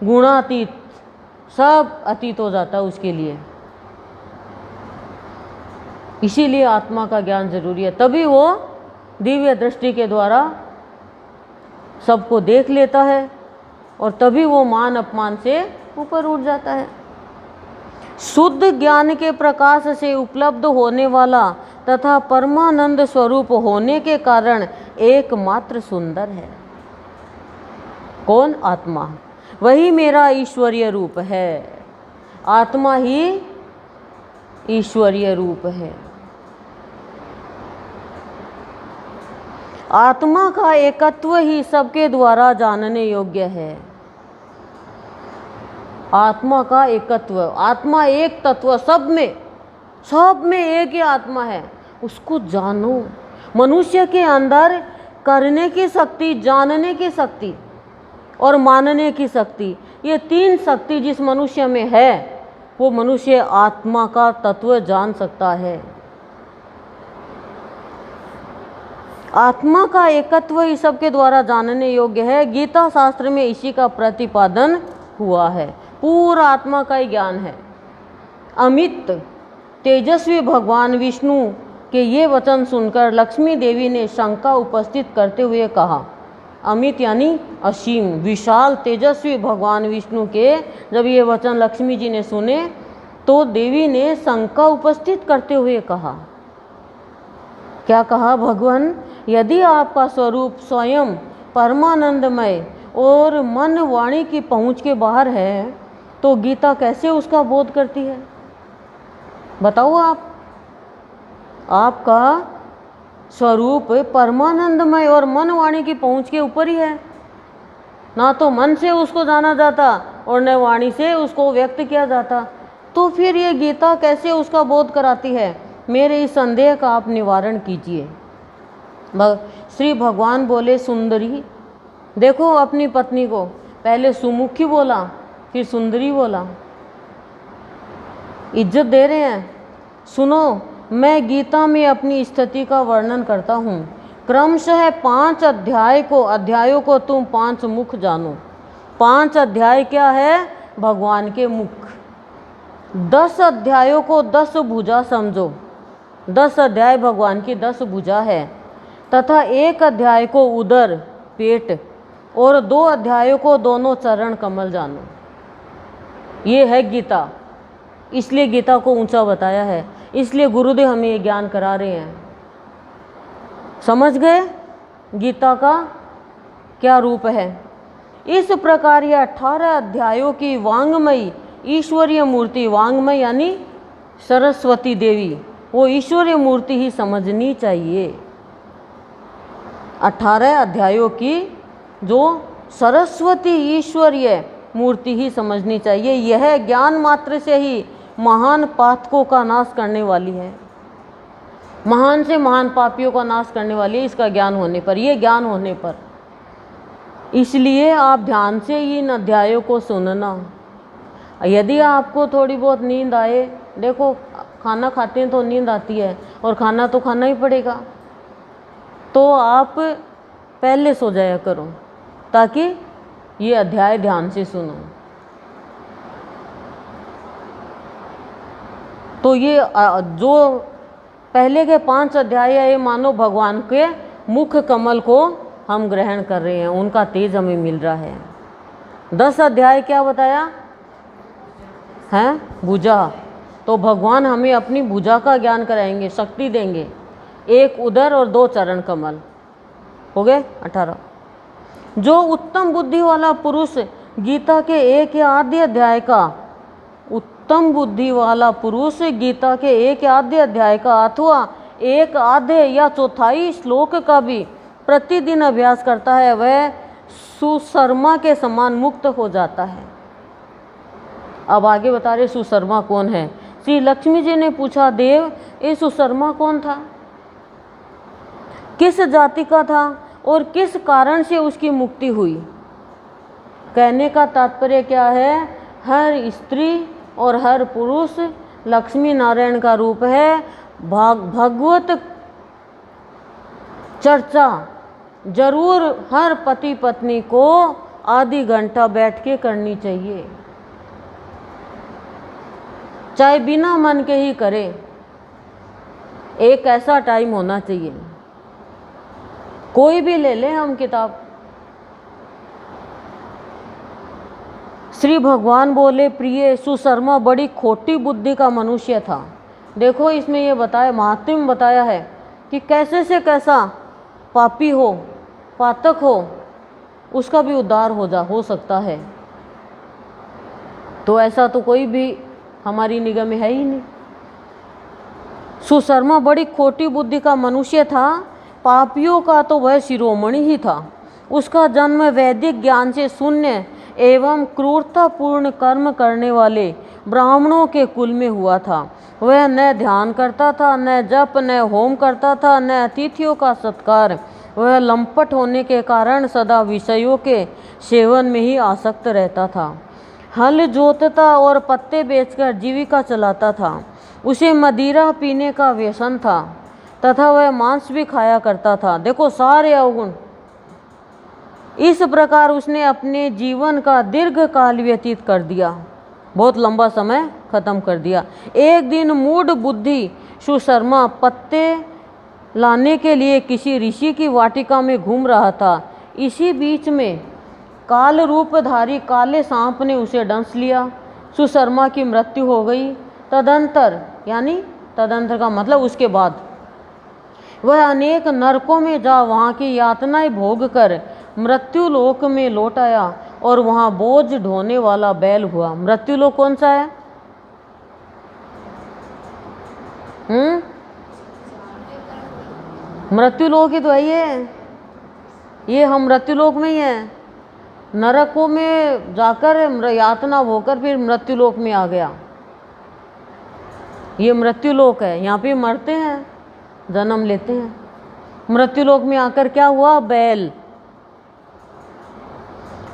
गुणातीत, सब अतीत हो जाता है उसके लिए। इसीलिए आत्मा का ज्ञान जरूरी है, तभी वो दिव्य दृष्टि के द्वारा सबको देख लेता है और तभी वो मान अपमान से ऊपर उठ जाता है। शुद्ध ज्ञान के प्रकाश से उपलब्ध होने वाला तथा परमानंद स्वरूप होने के कारण एकमात्र सुंदर है कौन? आत्मा। वही मेरा ईश्वरीय रूप है। आत्मा ही ईश्वरीय रूप है। आत्मा का एकत्व ही सबके द्वारा जानने योग्य है। आत्मा का एकत्व, आत्मा एक तत्व, सब में एक ही आत्मा है, उसको जानो। मनुष्य के अंदर करने की शक्ति, जानने की शक्ति और मानने की शक्ति, ये तीन शक्ति जिस मनुष्य में है वो मनुष्य आत्मा का तत्व जान सकता है। आत्मा का एकत्व ही सबके द्वारा जानने योग्य है। गीता शास्त्र में इसी का प्रतिपादन हुआ है। पूरा आत्मा का ही ज्ञान है। अमित तेजस्वी भगवान विष्णु के ये वचन सुनकर लक्ष्मी देवी ने शंका उपस्थित करते हुए कहा। अमित यानी असीम, विशाल, तेजस्वी भगवान विष्णु के जब ये वचन लक्ष्मी जी ने सुने तो देवी ने शंका उपस्थित करते हुए कहा। क्या कहा? भगवान, यदि आपका स्वरूप स्वयं परमानंदमय और मन वाणी की पहुँच के बाहर है, तो गीता कैसे उसका बोध करती है? बताओ आप। आपका स्वरूप परमानंदमय और मन वाणी की पहुँच के ऊपर ही है। ना तो मन से उसको जाना जाता और न वाणी से उसको व्यक्त किया जाता, तो फिर ये गीता कैसे उसका बोध कराती है? मेरे इस संदेह का आप निवारण कीजिए। श्री भगवान बोले, सुंदरी, देखो अपनी पत्नी को, पहले सुमुखी बोला, फिर सुंदरी बोला, इज्जत दे रहे हैं। सुनो, मैं गीता में अपनी स्थिति का वर्णन करता हूँ। क्रमशः 5 अध्यायों को तुम 5 मुख जानो। 5 अध्याय क्या है? भगवान के मुख। 10 अध्यायों को 10 भुजा समझो। 10 अध्याय भगवान की 10 भुजा है, तथा 1 अध्याय को उदर, पेट, और 2 अध्यायों को दोनों चरण कमल जानो। ये है गीता। इसलिए गीता को ऊंचा बताया है, इसलिए गुरुदेव हमें ये ज्ञान करा रहे हैं। समझ गए गीता का क्या रूप है? इस प्रकार ये 18 अध्यायों की वांग्मयी ईश्वरीय मूर्ति, वांग्मय यानी सरस्वती देवी, वो ईश्वरीय मूर्ति ही समझनी चाहिए। 18 अध्यायों की जो सरस्वती ईश्वरीय मूर्ति ही समझनी चाहिए। यह ज्ञान मात्र से ही महान पातकों का नाश करने वाली है, महान से महान पापियों का नाश करने वाली है, इसका ज्ञान होने पर, ये ज्ञान होने पर। इसलिए आप ध्यान से इन अध्यायों को सुनना। यदि आपको थोड़ी बहुत नींद आए, देखो खाना खाते हैं तो नींद आती है और खाना तो खाना ही पड़ेगा, तो आप पहले सो जाया करो ताकि ये अध्याय ध्यान से सुनो। तो ये जो पहले के 5 अध्याय है, ये मानो भगवान के मुख कमल को हम ग्रहण कर रहे हैं, उनका तेज हमें मिल रहा है। 10 अध्याय क्या बताया है? भुजा। तो भगवान हमें अपनी भुजा का ज्ञान कराएंगे, शक्ति देंगे। 1 उदर और 2 चरण कमल, हो गए 18। जो उत्तम बुद्धि वाला पुरुष गीता के 1 या आधे अध्याय का, उत्तम बुद्धि वाला पुरुष गीता के 1 या आधे अध्याय का अथवा 1 आधे या चौथाई श्लोक का भी प्रतिदिन अभ्यास करता है, वह सुशर्मा के समान मुक्त हो जाता है। अब आगे बता रहे सुशर्मा कौन है। श्री लक्ष्मी जी ने पूछा, देव ये सुशर्मा कौन था, किस जाति का था और किस कारण से उसकी मुक्ति हुई? कहने का तात्पर्य क्या है? हर स्त्री और हर पुरुष लक्ष्मी नारायण का रूप है। भगवत चर्चा जरूर हर पति पत्नी को आधी घंटा बैठ के करनी चाहिए, चाहे बिना मन के ही करे। एक ऐसा टाइम होना चाहिए, कोई भी ले लें हम किताब। श्री भगवान बोले, प्रिय सुशर्मा बड़ी खोटी बुद्धि का मनुष्य था। देखो इसमें ये बताया, महात्म्य में बताया है कि कैसे से कैसा पापी हो, पातक हो, उसका भी उद्धार हो सकता है। तो ऐसा तो कोई भी हमारी निगाह में है ही नहीं। सुशर्मा बड़ी खोटी बुद्धि का मनुष्य था, पापियों का तो वह शिरोमणि ही था। उसका जन्म वैदिक ज्ञान से शून्य एवं क्रूरतापूर्ण कर्म करने वाले ब्राह्मणों के कुल में हुआ था। वह न ध्यान करता था, न जप, न होम करता था, न अतिथियों का सत्कार। वह लंपट होने के कारण सदा विषयों के सेवन में ही आसक्त रहता था। हल जोतता और पत्ते बेचकर जीविका चलाता था। उसे मदिरा पीने का व्यसन था तथा वह मांस भी खाया करता था। देखो सारे अवगुण। इस प्रकार उसने अपने जीवन का दीर्घ काल व्यतीत कर दिया, बहुत लंबा समय खत्म कर दिया। एक दिन मूढ़ बुद्धि सुशर्मा पत्ते लाने के लिए किसी ऋषि की वाटिका में घूम रहा था। इसी बीच में काल रूपधारी काले सांप ने उसे डंस लिया। सुशर्मा की मृत्यु हो गई। तदंतर, यानी तदंतर का मतलब उसके बाद, वह अनेक नरकों में जा वहाँ की यातनाएं भोग कर मृत्यु लोक में लौट आया और वहाँ बोझ ढोने वाला बैल हुआ। मृत्यु लोक कौन सा है? मृत्यु लोक ही तो है ये हम मृत्यु लोक में ही हैं। नरकों में जाकर यातना होकर फिर मृत्यु लोक में आ गया। ये मृत्यु लोक है, यहाँ पे मरते हैं, जन्म लेते हैं। मृत्यु लोक में आकर क्या हुआ? बैल।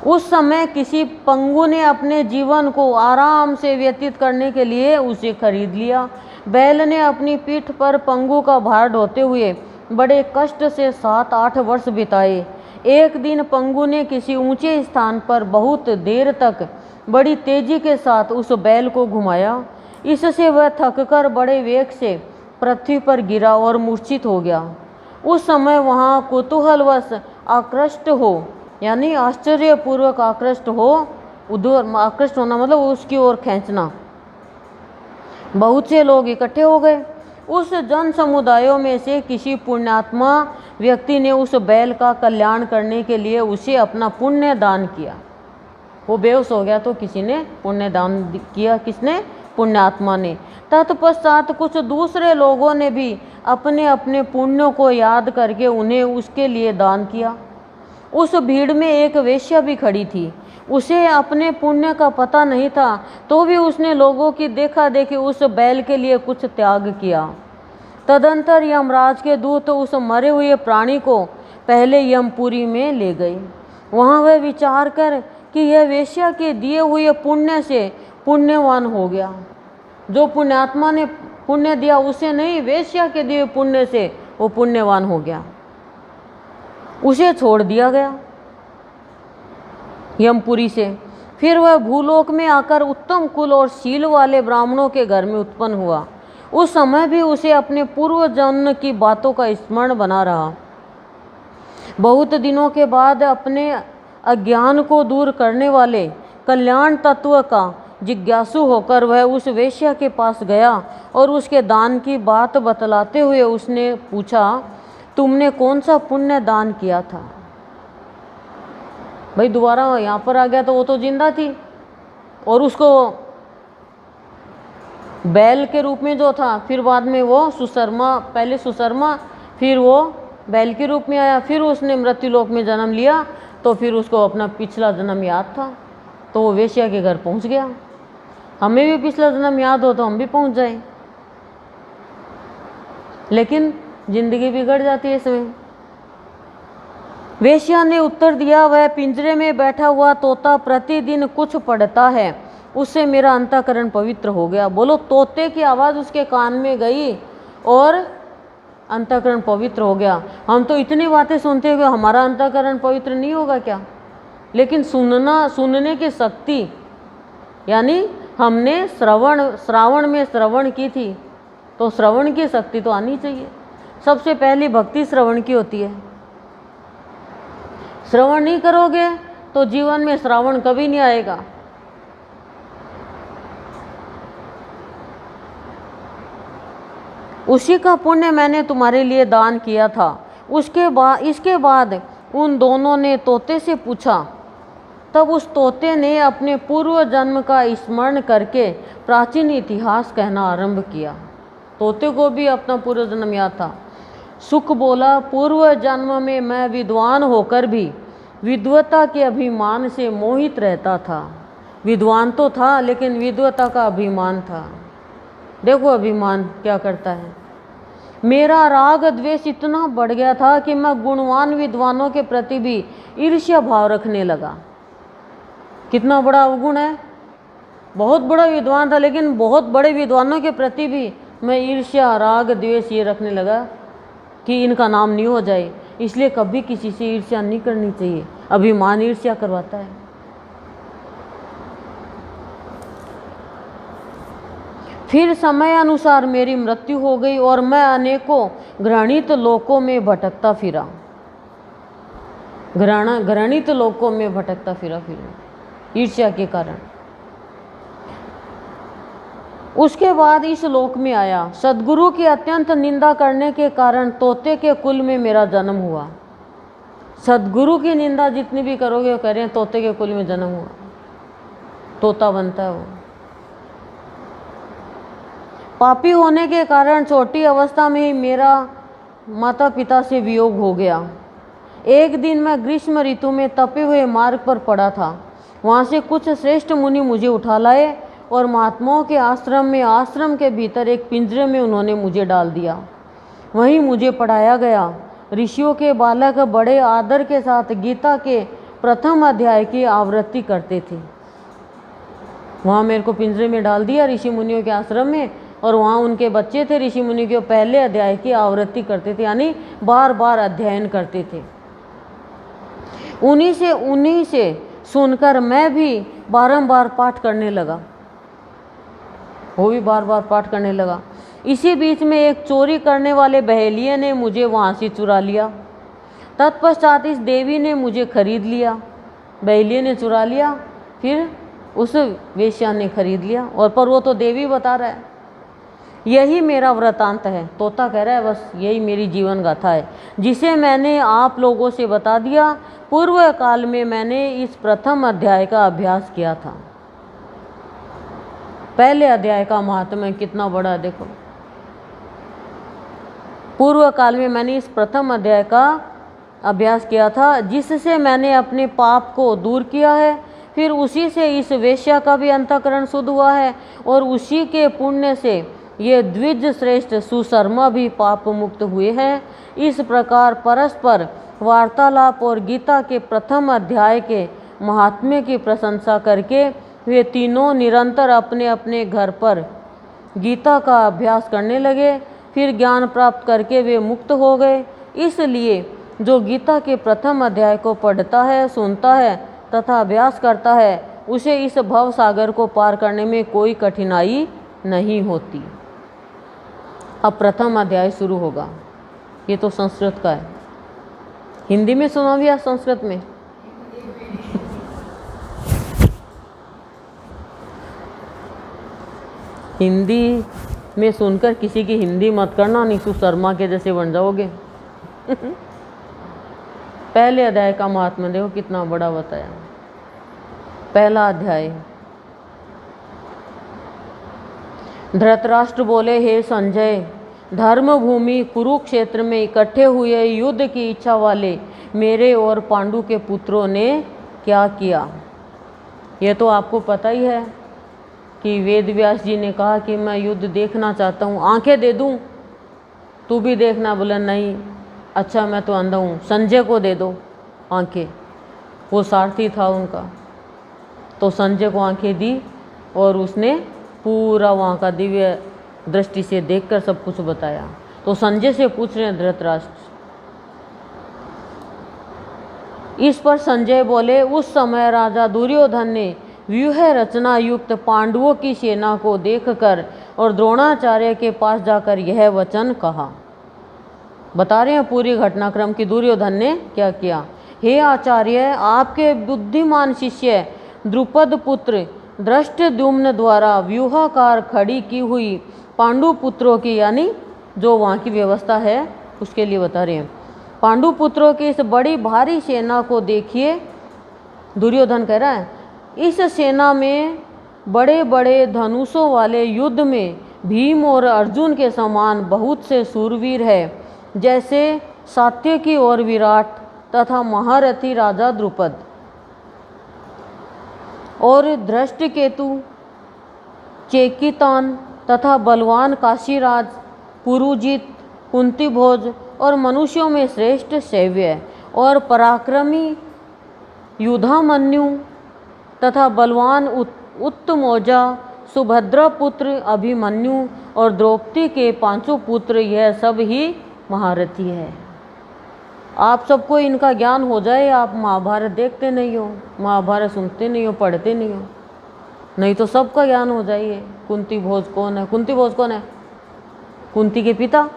उस समय किसी पंगु ने अपने जीवन को आराम से व्यतीत करने के लिए उसे खरीद लिया। बैल ने अपनी पीठ पर पंगु का भार ढोते हुए बड़े कष्ट से 7-8 वर्ष बिताए। एक दिन पंगु ने किसी ऊंचे स्थान पर बहुत देर तक बड़ी तेजी के साथ उस बैल को घुमाया। इससे वह थककर बड़े वेग से पृथ्वी पर गिरा और मूर्छित हो गया। उस समय वहाँ कुतूहलवश आकृष्ट हो, यानी आश्चर्यपूर्वक आकृष्ट हो, उधर आकृष्ट होना मतलब उसकी ओर खींचना, बहुत से लोग इकट्ठे हो गए। उस जन समुदायों में से किसी पुण्यात्मा व्यक्ति ने उस बैल का कल्याण करने के लिए उसे अपना पुण्य दान किया। वो बेहोश हो गया तो किसी ने पुण्य दान किया। किसने? पुण्यात्मा ने। तत्पश्चात कुछ दूसरे लोगों ने भी अपने अपने पुण्यों को याद करके उन्हें उसके लिए दान किया। उस भीड़ में एक वेश्या भी खड़ी थी। उसे अपने पुण्य का पता नहीं था, तो भी उसने लोगों की देखा देखी उस बैल के लिए कुछ त्याग किया। तदंतर यमराज के दूत उस मरे हुए प्राणी को पहले यमपुरी में ले गए। वहाँ वह विचार कर कि यह वेश्या के दिए हुए पुण्य से पुण्यवान हो गया। जो पुण्यात्मा ने पुण्य दिया उसे नहीं, वेश्या के दिए पुण्य से वो पुण्यवान हो गया। उसे छोड़ दिया गया यमपुरी से। फिर वह भूलोक में आकर उत्तम कुल और शील वाले ब्राह्मणों के घर में उत्पन्न हुआ। उस समय भी उसे अपने पूर्व जन्म की बातों का स्मरण बना रहा। बहुत दिनों के बाद अपने अज्ञान को दूर करने वाले कल्याण तत्व का जिज्ञासु होकर वह उस वेश्या के पास गया और उसके दान की बात बतलाते हुए उसने पूछा, तुमने कौन सा पुण्य दान किया था? भाई दोबारा यहाँ पर आ गया तो वो तो जिंदा थी और उसको बैल के रूप में जो था, फिर बाद में वो सुशर्मा, पहले सुशर्मा फिर वो बैल के रूप में आया, फिर उसने मृत्युलोक में जन्म लिया। तो फिर उसको अपना पिछला जन्म याद था तो वो वेश्या के घर पहुंच गया। हमें भी पिछला जन्म याद हो तो हम भी पहुंच जाए, लेकिन जिंदगी बिगड़ जाती है इसमें। वेश्या ने उत्तर दिया, वह पिंजरे में बैठा हुआ तोता प्रतिदिन कुछ पढ़ता है, उससे मेरा अंतःकरण पवित्र हो गया। बोलो, तोते की आवाज़ उसके कान में गई और अंतःकरण पवित्र हो गया। हम तो इतनी बातें सुनते हुए हमारा अंतःकरण पवित्र नहीं होगा क्या? लेकिन सुनने की शक्ति, यानी हमने श्रावण में श्रवण की थी तो श्रवण की शक्ति तो आनी चाहिए। सबसे पहली भक्ति श्रवण की होती है। श्रवण नहीं करोगे तो जीवन में श्रावण कभी नहीं आएगा। उसी का पुण्य मैंने तुम्हारे लिए दान किया था। इसके बाद उन दोनों ने तोते से पूछा। तब उस तोते ने अपने पूर्व जन्म का स्मरण करके प्राचीन इतिहास कहना आरंभ किया। तोते को भी अपना पूर्व जन्म याद था। सुख बोला, पूर्व जन्म में मैं विद्वान होकर भी विद्वता के अभिमान से मोहित रहता था। विद्वान तो था लेकिन विद्वता का अभिमान था। देखो अभिमान क्या करता है। मेरा राग द्वेष इतना बढ़ गया था कि मैं गुणवान विद्वानों के प्रति भी ईर्ष्या भाव रखने लगा। कितना बड़ा अवगुण है। बहुत बड़ा विद्वान था लेकिन बहुत बड़े विद्वानों के प्रति भी मैं ईर्ष्या, राग, द्वेष ये रखने लगा कि इनका नाम नहीं हो जाए। इसलिए कभी किसी से ईर्ष्या नहीं करनी चाहिए। अभिमान ईर्ष्या करवाता है। फिर समय अनुसार मेरी मृत्यु हो गई और मैं अनेकों घृणित लोकों में भटकता फिरा। घृणित लोकों में भटकता फिरा ईर्ष्या के कारण। उसके बाद इस लोक में आया। सद्गुरु की अत्यंत निंदा करने के कारण तोते के कुल में मेरा जन्म हुआ। सदगुरु की निंदा जितनी भी करोगे वो कह रहे हैं तोते के कुल में जन्म हुआ, तोता बनता है वो। पापी होने के कारण छोटी अवस्था में ही मेरा माता पिता से वियोग हो गया। एक दिन मैं ग्रीष्म ऋतु में तपे हुए मार्ग पर पड़ा था। वहाँ से कुछ श्रेष्ठ मुनि मुझे उठा लाए और महात्माओं के आश्रम के भीतर एक पिंजरे में उन्होंने मुझे डाल दिया। वहीं मुझे पढ़ाया गया। ऋषियों के बालक बड़े आदर के साथ गीता के प्रथम अध्याय की आवृत्ति करते थे। वहाँ मेरे को पिंजरे में डाल दिया ऋषि मुनियों के आश्रम में, और वहाँ उनके बच्चे थे ऋषि मुनि के, पहले अध्याय की आवृत्ति करते थे, यानी बार बार अध्ययन करते थे। उन्हीं से सुनकर मैं भी बारंबार पाठ करने लगा, वो भी बार बार पाठ करने लगा। इसी बीच में एक चोरी करने वाले बहेलिये ने मुझे वहाँ से चुरा लिया। तत्पश्चात इस देवी ने मुझे खरीद लिया। बहेलिये ने चुरा लिया, फिर उस वेश्या ने खरीद लिया, और पर वो तो देवी बता रहा है। यही मेरा वृतांत है, तोता कह रहा है, बस यही मेरी जीवन गाथा है जिसे मैंने आप लोगों से बता दिया। पूर्व काल में मैंने इस प्रथम अध्याय का अभ्यास किया था। पहले अध्याय का महात्म्य कितना बड़ा है देखो। पूर्व काल में मैंने इस प्रथम अध्याय का अभ्यास किया था, जिससे मैंने अपने पाप को दूर किया है। फिर उसी से इस वेश्या का भी अंतःकरण शुद्ध हुआ है, और उसी के पुण्य से ये द्विज श्रेष्ठ सुशर्मा भी पाप मुक्त हुए हैं। इस प्रकार परस्पर वार्तालाप और गीता के प्रथम अध्याय के महात्म्य की प्रशंसा करके वे तीनों निरंतर अपने अपने घर पर गीता का अभ्यास करने लगे। फिर ज्ञान प्राप्त करके वे मुक्त हो गए। इसलिए जो गीता के प्रथम अध्याय को पढ़ता है, सुनता है तथा अभ्यास करता है, उसे इस भव सागर को पार करने में कोई कठिनाई नहीं होती। अब प्रथम अध्याय शुरू होगा। ये तो संस्कृत का है, हिंदी में सुना भी या संस्कृत में? हिंदी में सुनकर किसी की हिंदी मत करना, निशु शर्मा के जैसे बन जाओगे। पहले अध्याय का महात्म्य देखो कितना बड़ा बताया। पहला अध्याय। धृतराष्ट्र बोले, हे संजय, धर्म भूमि कुरुक्षेत्र में इकट्ठे हुए युद्ध की इच्छा वाले मेरे और पांडु के पुत्रों ने क्या किया? यह तो आपको पता ही है कि वेद व्यास जी ने कहा कि मैं युद्ध देखना चाहता हूँ, आंखें दे दूँ, तू भी देखना। बोला नहीं, अच्छा मैं तो अंधा हूँ, संजय को दे दो आंखें। वो सारथी था उनका, तो संजय को आंखें दी और उसने पूरा वहाँ का दिव्य दृष्टि से देखकर सब कुछ बताया। तो संजय से पूछ रहे हैं धृतराष्ट्र। इस पर संजय बोले, उस समय राजा दुर्योधन ने व्यूह रचना युक्त पांडवों की सेना को देखकर और द्रोणाचार्य के पास जाकर यह वचन कहा। बता रहे हैं पूरी घटनाक्रम की दुर्योधन ने क्या किया। हे आचार्य, आपके बुद्धिमान शिष्य द्रुपद पुत्र धृष्टद्युम्न द्वारा व्यूहाकार खड़ी की हुई पांडु पुत्रों की, यानी जो वहाँ की व्यवस्था है उसके लिए बता रहे हैं, पांडु पुत्रों की इस बड़ी भारी सेना को देखिए। दुर्योधन कह रहा है, इस सेना में बड़े बड़े धनुषों वाले युद्ध में भीम और अर्जुन के समान बहुत से सूरवीर हैं, जैसे सात्यकी और विराट तथा महारथी राजा द्रुपद और धृष्टकेतु, चेकितान तथा बलवान काशीराज, पुरुजित, कुंतीभोज और मनुष्यों में श्रेष्ठ शैव्य और पराक्रमी युधामन्यु तथा बलवान उत्तमौजा, सुभद्रा पुत्र अभिमन्यु और द्रौपदी के पांचों पुत्र, यह सब ही महारथी है। आप सबको इनका ज्ञान हो जाए, आप महाभारत देखते नहीं हो, महाभारत सुनते नहीं हो, पढ़ते नहीं हो, नहीं तो सबका ज्ञान हो जाइए। कुंती भोज कौन है? कुंती भोज कौन है? कुंती के पिता।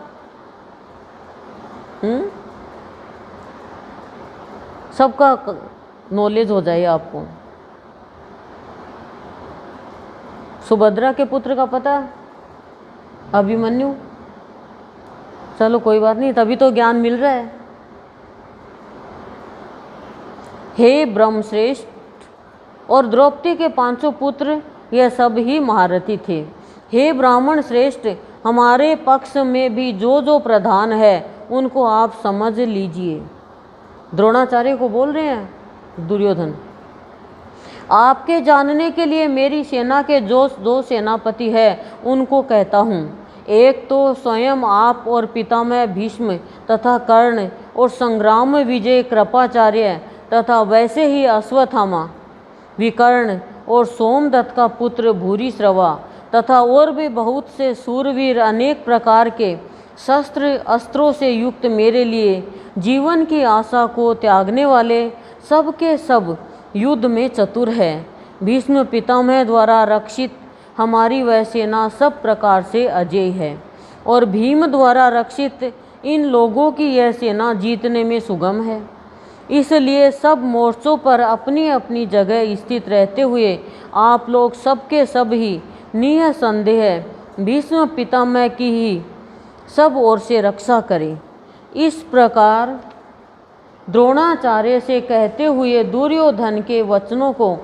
सबका नॉलेज हो जाए आपको। सुभद्रा के पुत्र का पता, अभिमन्यु। चलो कोई बात नहीं, तभी तो ज्ञान मिल रहा है। हे ब्रह्मश्रेष्ठ, और द्रौपदी के 500 पुत्र यह सब ही महारथी थे। हे ब्राह्मण श्रेष्ठ, हमारे पक्ष में भी जो जो प्रधान है उनको आप समझ लीजिए। द्रोणाचार्य को बोल रहे हैं दुर्योधन। आपके जानने के लिए मेरी सेना के जो दो सेनापति है उनको कहता हूँ। एक तो स्वयं आप और पितामह भीष्म तथा कर्ण, और संग्राम विजय कृपाचार्य तथा वैसे ही अश्वत्थामा, विकर्ण और सोमदत्त का पुत्र भूरिश्रवा तथा और भी बहुत से सूरवीर, अनेक प्रकार के शस्त्र अस्त्रों से युक्त, मेरे लिए जीवन की आशा को त्यागने वाले सब के सब युद्ध में चतुर है। भीष्म पितामह द्वारा रक्षित हमारी वह सेना सब प्रकार से अजेय है, और भीम द्वारा रक्षित इन लोगों की यह सेना जीतने में सुगम है। इसलिए सब मोर्चों पर अपनी अपनी जगह स्थित रहते हुए आप लोग सबके सब ही निसंदेह भीष्म पितामह की ही सब ओर से रक्षा करें। इस प्रकार द्रोणाचार्य से कहते हुए दुर्योधन के वचनों को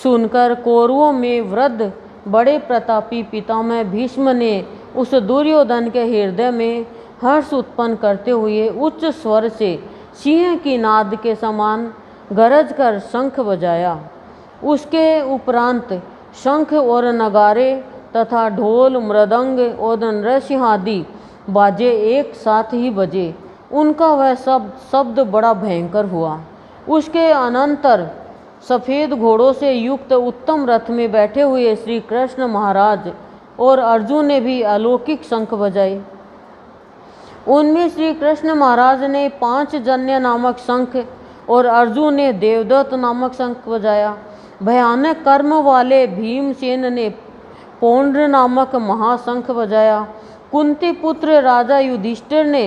सुनकर कौरवों में वृद्ध बड़े प्रतापी पितामह भीष्म ने उस दुर्योधन के हृदय में हर्ष उत्पन्न करते हुए उच्च स्वर से सिंह की नाद के समान गरज कर शंख बजाया। उसके उपरांत शंख और नगारे तथा ढोल, मृदंग और नरसिंहादि बाजे एक साथ ही बजे। उनका वह शब्द बड़ा भयंकर हुआ। उसके अनंतर सफ़ेद घोड़ों से युक्त उत्तम रथ में बैठे हुए श्री कृष्ण महाराज और अर्जुन ने भी अलौकिक शंख बजाए। उनमें श्री कृष्ण महाराज ने 5 जन्य नामक शंख और अर्जुन ने देवदत्त नामक शंख बजाया। भयानक कर्म वाले भीमसेन ने पौंड्र नामक महाशंख बजाया। कुंती पुत्र राजा युधिष्ठिर ने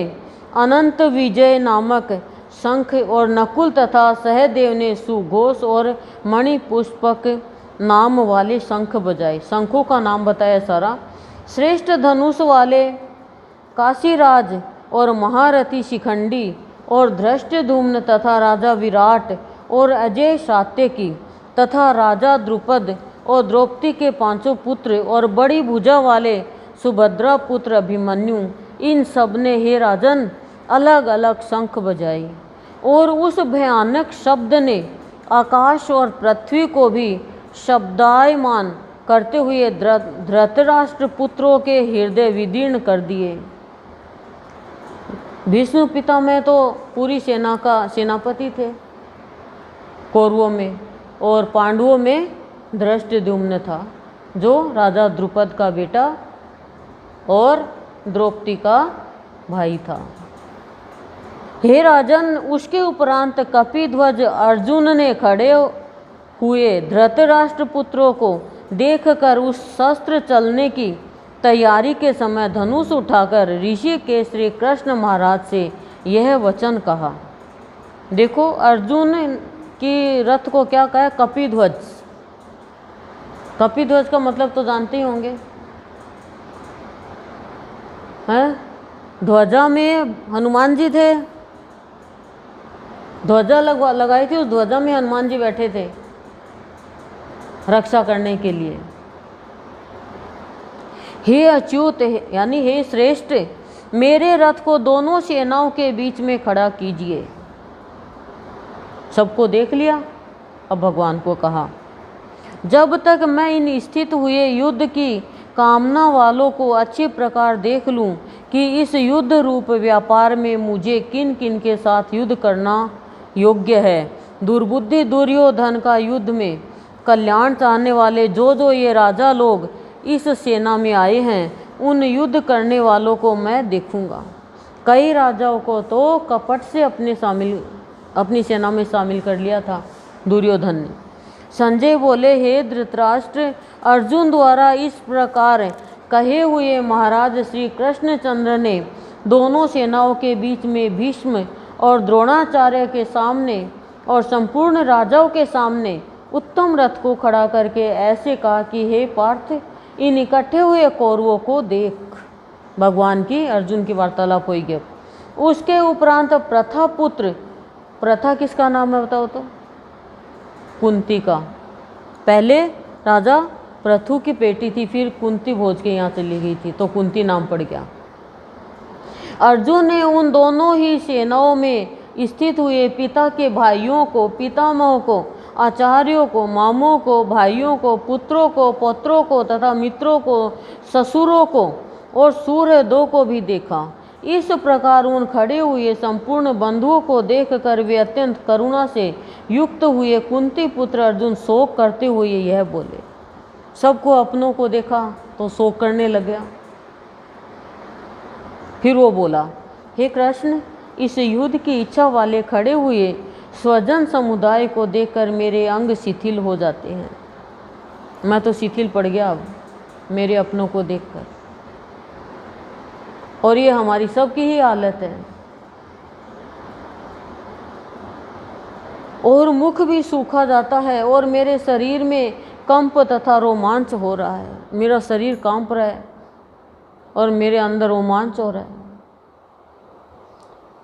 अनंत विजय नामक शंख, और नकुल तथा सहदेव ने सुघोष और मणिपुष्पक नाम वाले शंख बजाए। शंखों का नाम बताया सारा। श्रेष्ठ धनुष वाले काशीराज और महारथी शिखंडी और धृष्टद्युम्न तथा राजा विराट और अजय सात्यकी तथा राजा द्रुपद और द्रौपदी के 500 पुत्र और बड़ी भुजा वाले सुभद्रा पुत्र अभिमन्यु, इन सब ने हे राजन अलग अलग शंख बजाई, और उस भयानक शब्द ने आकाश और पृथ्वी को भी शब्दायमान करते हुए धृतराष्ट्र पुत्रों के हृदय विदीर्ण कर दिए। भीष्म पितामह तो पूरी सेना का सेनापति थे कौरवों में, और पांडवों में धृष्टद्युम्न था जो राजा द्रुपद का बेटा और द्रौपदी का भाई था। हे राजन, उसके उपरांत कपिध्वज अर्जुन ने खड़े हुए धृतराष्ट्र पुत्रों को देखकर उस शस्त्र चलने की तैयारी के समय धनुष उठाकर ऋषि के श्री कृष्ण महाराज से यह वचन कहा। देखो, अर्जुन की रथ को क्या कहा? कपिध्वज। कपिध्वज का मतलब तो जानते ही होंगे, हैं? ध्वजा में हनुमान जी थे, ध्वजा लगाई थी, उस ध्वजा में हनुमान जी बैठे थे रक्षा करने के लिए। हे अच्युत, यानी हे श्रेष्ठ, मेरे रथ को दोनों सेनाओं के बीच में खड़ा कीजिए। सबको देख लिया। अब भगवान को कहा, जब तक मैं इन स्थित हुए युद्ध की कामना वालों को अच्छे प्रकार देख लूं कि इस युद्ध रूप व्यापार में मुझे किन किन के साथ युद्ध करना योग्य है। दुर्बुद्धि दुर्योधन का युद्ध में कल्याण चाहने वाले जो जो ये राजा लोग इस सेना में आए हैं, उन युद्ध करने वालों को मैं देखूंगा। कई राजाओं को तो कपट से अपनी सेना में शामिल कर लिया था दुर्योधन ने। संजय बोले, हे धृतराष्ट्र, अर्जुन द्वारा इस प्रकार कहे हुए महाराज श्री कृष्णचंद्र ने दोनों सेनाओं के बीच में भीष्म और द्रोणाचार्य के सामने और संपूर्ण राजाओं के सामने उत्तम रथ को खड़ा करके ऐसे कहा कि हे पार्थ, इन इकट्ठे हुए कौरवों को देख। भगवान की अर्जुन की वार्तालाप हुई गई। उसके उपरांत प्रथा पुत्र, प्रथा किसका नाम है बताओ तो? कुंती का। पहले राजा पृथु की बेटी थी, फिर कुंती भोज के यहाँ चली गई थी तो कुंती नाम पड़ गया। अर्जुन ने उन दोनों ही सेनाओं में स्थित हुए पिता के भाइयों को, पितामहों को, आचार्यों को, मामों को, भाइयों को, पुत्रों को, पौत्रों को तथा मित्रों को, ससुरों को और सूहृदों को भी देखा। इस प्रकार उन खड़े हुए संपूर्ण बंधुओं को देखकर वे अत्यंत करुणा से युक्त हुए। कुंती पुत्र अर्जुन शोक करते हुए यह बोले। सबको अपनों को देखा तो शोक करने लग गया। फिर वो बोला, हे कृष्ण, इस युद्ध की इच्छा वाले खड़े हुए स्वजन समुदाय को देखकर मेरे अंग शिथिल हो जाते हैं। मैं तो शिथिल पड़ गया अब मेरे अपनों को देखकर। और ये हमारी सबकी ही हालत है। और मुख भी सूखा जाता है और मेरे शरीर में कंप तथा रोमांच हो रहा है। मेरा शरीर कांप रहा है और मेरे अंदर रोमांच हो रहा है।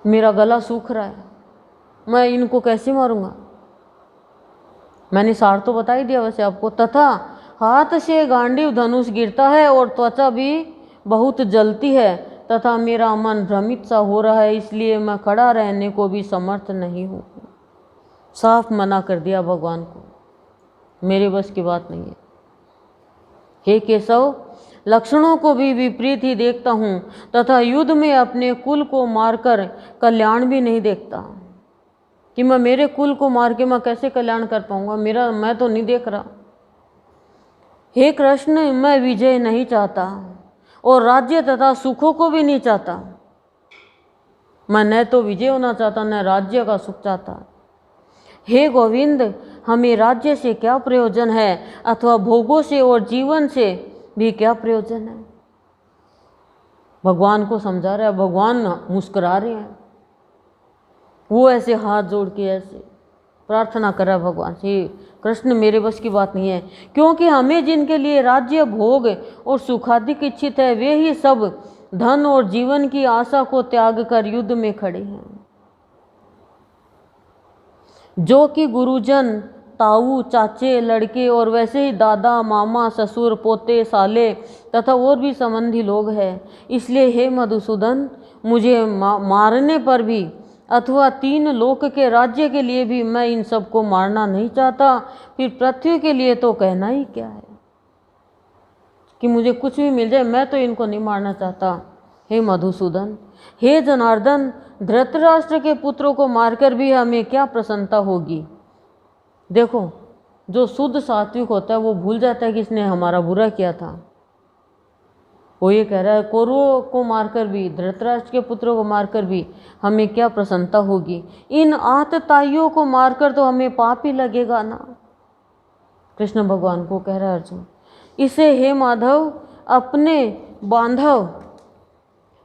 मेरा गला सूख रहा है। मैं इनको कैसे मारूंगा? मैंने सार तो बता ही दिया वैसे आपको। तथा हाथ से गांडीव धनुष गिरता है और त्वचा भी बहुत जलती है तथा मेरा मन भ्रमित सा हो रहा है, इसलिए मैं खड़ा रहने को भी समर्थ नहीं हूँ। साफ मना कर दिया भगवान को, मेरे बस की बात नहीं है। हे केशव, लक्षणों को भी विपरीत ही देखता हूँ तथा युद्ध में अपने कुल को मारकर कल्याण भी नहीं देखता। कि मैं मेरे कुल को मार के मैं कैसे कल्याण कर पाऊंगा? मैं तो नहीं देख रहा। हे कृष्ण, मैं विजय नहीं चाहता और राज्य तथा सुखों को भी नहीं चाहता। मैं न तो विजय होना चाहता न राज्य का सुख चाहता। हे गोविंद, हमें राज्य से क्या प्रयोजन है अथवा भोगों से और जीवन से भी क्या प्रयोजन है? भगवान को समझा रहा है। भगवान मुस्कुरा रहे हैं। वो ऐसे हाथ जोड़ के ऐसे प्रार्थना कर रहा है भगवान से, कृष्ण मेरे बस की बात नहीं है। क्योंकि हमें जिनके लिए राज्य भोग और सुखाधिक इच्छित है वे ही सब धन और जीवन की आशा को त्याग कर युद्ध में खड़े हैं। जो कि गुरुजन, ताऊ, चाचे, लड़के और वैसे ही दादा, मामा, ससुर, पोते, साले तथा और भी संबंधी लोग हैं। इसलिए हे मधुसूदन, मुझे मारने पर भी अथवा 3 लोक के राज्य के लिए भी मैं इन सबको मारना नहीं चाहता। फिर पृथ्वी के लिए तो कहना ही क्या है कि मुझे कुछ भी मिल जाए, मैं तो इनको नहीं मारना चाहता। हे मधुसूदन, हे जनार्दन, धृतराष्ट्र के पुत्रों को मारकर भी हमें क्या प्रसन्नता होगी? देखो, जो शुद्ध सात्विक होता है वो भूल जाता है कि इसने हमारा बुरा किया था। वो ये कह रहा है, कौरवों को मारकर भी, धृतराष्ट्र के पुत्रों को मारकर भी हमें क्या प्रसन्नता होगी? इन आतताइयों को मारकर तो हमें पाप ही लगेगा ना। कृष्ण भगवान को कह रहा है अर्जुन। इसे हे माधव, अपने बांधव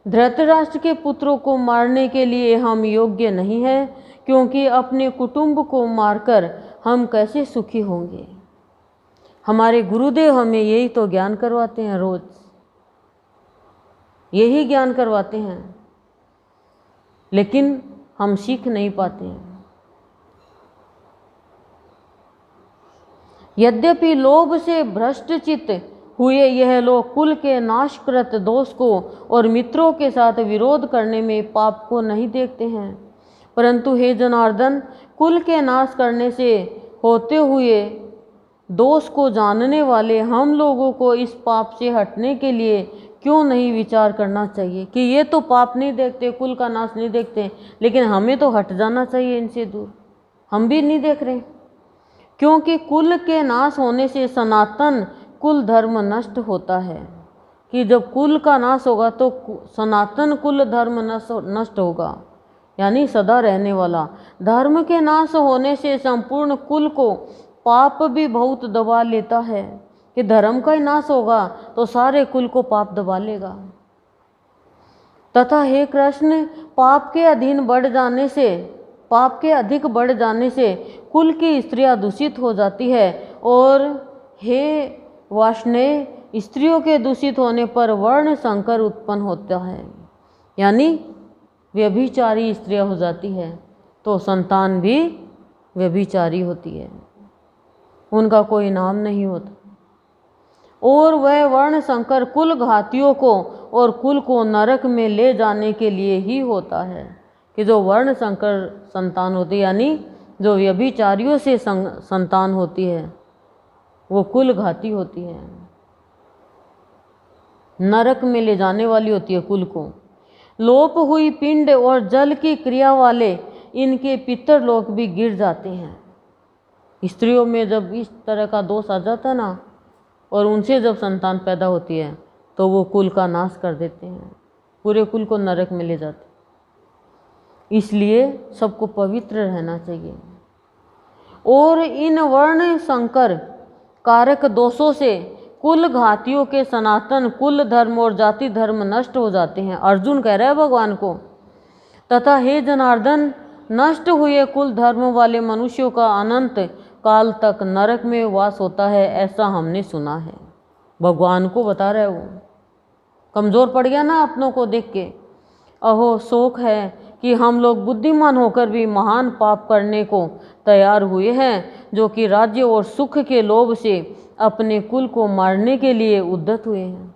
धृतराष्ट्र के पुत्रों को मारने के लिए हम योग्य नहीं है, क्योंकि अपने कुटुंब को मारकर हम कैसे सुखी होंगे? हमारे गुरुदेव हमें यही तो ज्ञान करवाते हैं, रोज यही ज्ञान करवाते हैं, लेकिन हम सीख नहीं पाते हैं। यद्यपि लोभ से भ्रष्टचित्त हुए यह लोग कुल के नाशकृत दोष को और मित्रों के साथ विरोध करने में पाप को नहीं देखते हैं, परंतु हे जनार्दन, कुल के नाश करने से होते हुए दोष को जानने वाले हम लोगों को इस पाप से हटने के लिए क्यों नहीं विचार करना चाहिए? कि ये तो पाप नहीं देखते, कुल का नाश नहीं देखते, लेकिन हमें तो हट जाना चाहिए इनसे दूर। हम भी नहीं देख रहे, क्योंकि कुल के नाश होने से सनातन कुल धर्म नष्ट होता है। कि जब कुल का नाश होगा तो सनातन कुल धर्म नष्ट होगा, यानी सदा रहने वाला। धर्म के नाश होने से संपूर्ण कुल को पाप भी बहुत दबा लेता है। कि धर्म का ही नाश होगा तो सारे कुल को पाप दबा लेगा। तथा हे कृष्ण, पाप के अधीन बढ़ जाने से, पाप के अधिक बढ़ जाने से कुल की स्त्रियां दूषित हो जाती है। और हे वाष्णेय, स्त्रियों के दूषित होने पर वर्ण संकर उत्पन्न होता है, यानी व्यभिचारी स्त्रियां हो जाती है तो संतान भी व्यभिचारी होती है। उनका कोई नाम नहीं होता। और वह वर्ण संकर कुल घातियों को और कुल को नरक में ले जाने के लिए ही होता है, कि जो वर्ण संकर संतान होती है, यानी जो व्यभिचारियों से संतान होती है, वो कुल घाती होती है, नरक में ले जाने वाली होती है कुल को। लोप हुई पिंड और जल की क्रिया वाले इनके पितृलोक भी गिर जाते हैं। स्त्रियों में जब इस तरह का दोष आ जाता ना, और उनसे जब संतान पैदा होती है, तो वो कुल का नाश कर देते हैं, पूरे कुल को नरक में ले जाते। इसलिए सबको पवित्र रहना चाहिए। और इन वर्ण संकर कारक दोषों से कुल घातियों के सनातन कुल धर्म और जाति धर्म नष्ट हो जाते हैं। अर्जुन कह रहा है भगवान को, तथा हे जनार्दन, नष्ट हुए कुल धर्म वाले मनुष्यों का अनंत काल तक नरक में वास होता है, ऐसा हमने सुना है। भगवान को बता रहा है, वो कमज़ोर पड़ गया ना अपनों को देख के। अहो शोक है कि हम लोग बुद्धिमान होकर भी महान पाप करने को तैयार हुए हैं, जो कि राज्य और सुख के लोभ से अपने कुल को मारने के लिए उद्यत हुए हैं।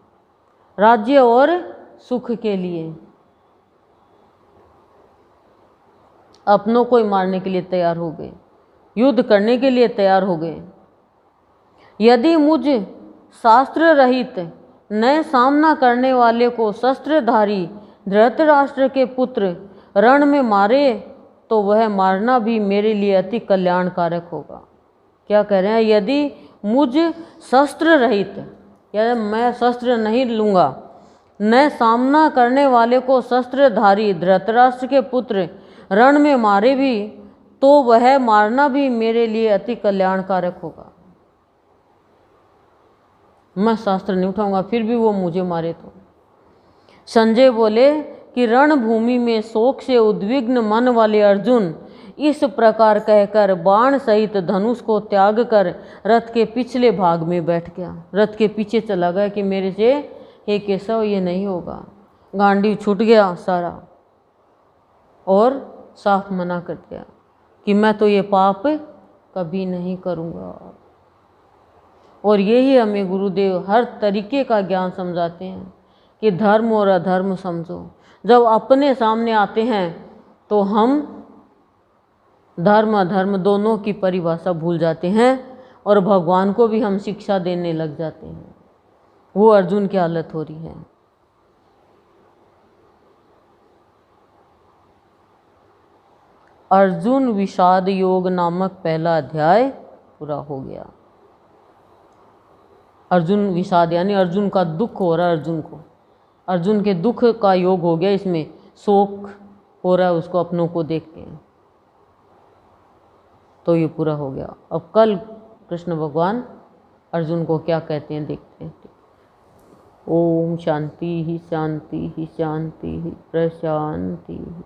राज्य और सुख के लिए अपनों को ही मारने के लिए तैयार हो गए, युद्ध करने के लिए तैयार हो गए। यदि मुझ शास्त्र रहित नए सामना करने वाले को शस्त्रधारी धृतराष्ट्र के पुत्र रण में मारे, तो वह मारना भी मेरे लिए अति कल्याणकारक होगा। क्या कह रहे हैं? यदि मुझ शस्त्र रहित, या मैं शस्त्र नहीं लूँगा, नए सामना करने वाले को शस्त्रधारी धृतराष्ट्र के पुत्र रण में मारे भी, तो वह मारना भी मेरे लिए अति कल्याणकारक होगा। मैं शास्त्र नहीं उठाऊंगा, फिर भी वो मुझे मारे तो। संजय बोले कि रणभूमि में शोक से उद्विग्न मन वाले अर्जुन इस प्रकार कहकर बाण सहित धनुष को त्याग कर रथ के पिछले भाग में बैठ गया, रथ के पीछे चला गया कि मेरे से हे केशव ये नहीं होगा। गांडी छूट गया सारा, और साफ मना कर दिया कि मैं तो ये पाप कभी नहीं करूँगा। और यही हमें गुरुदेव हर तरीके का ज्ञान समझाते हैं कि धर्म और अधर्म समझो। जब अपने सामने आते हैं तो हम धर्म अधर्म दोनों की परिभाषा भूल जाते हैं, और भगवान को भी हम शिक्षा देने लग जाते हैं। वो अर्जुन की हालत हो रही है। अर्जुन विषाद योग नामक पहला अध्याय पूरा हो गया। अर्जुन विषाद यानी अर्जुन का दुख हो रहा है, अर्जुन को, अर्जुन के दुख का योग हो गया, इसमें शोक हो रहा है उसको अपनों को देख के, तो ये पूरा हो गया। अब कल कृष्ण भगवान अर्जुन को क्या कहते हैं देखते हैं। ओम शांति ही शांति ही शांति ही प्रशांति ही।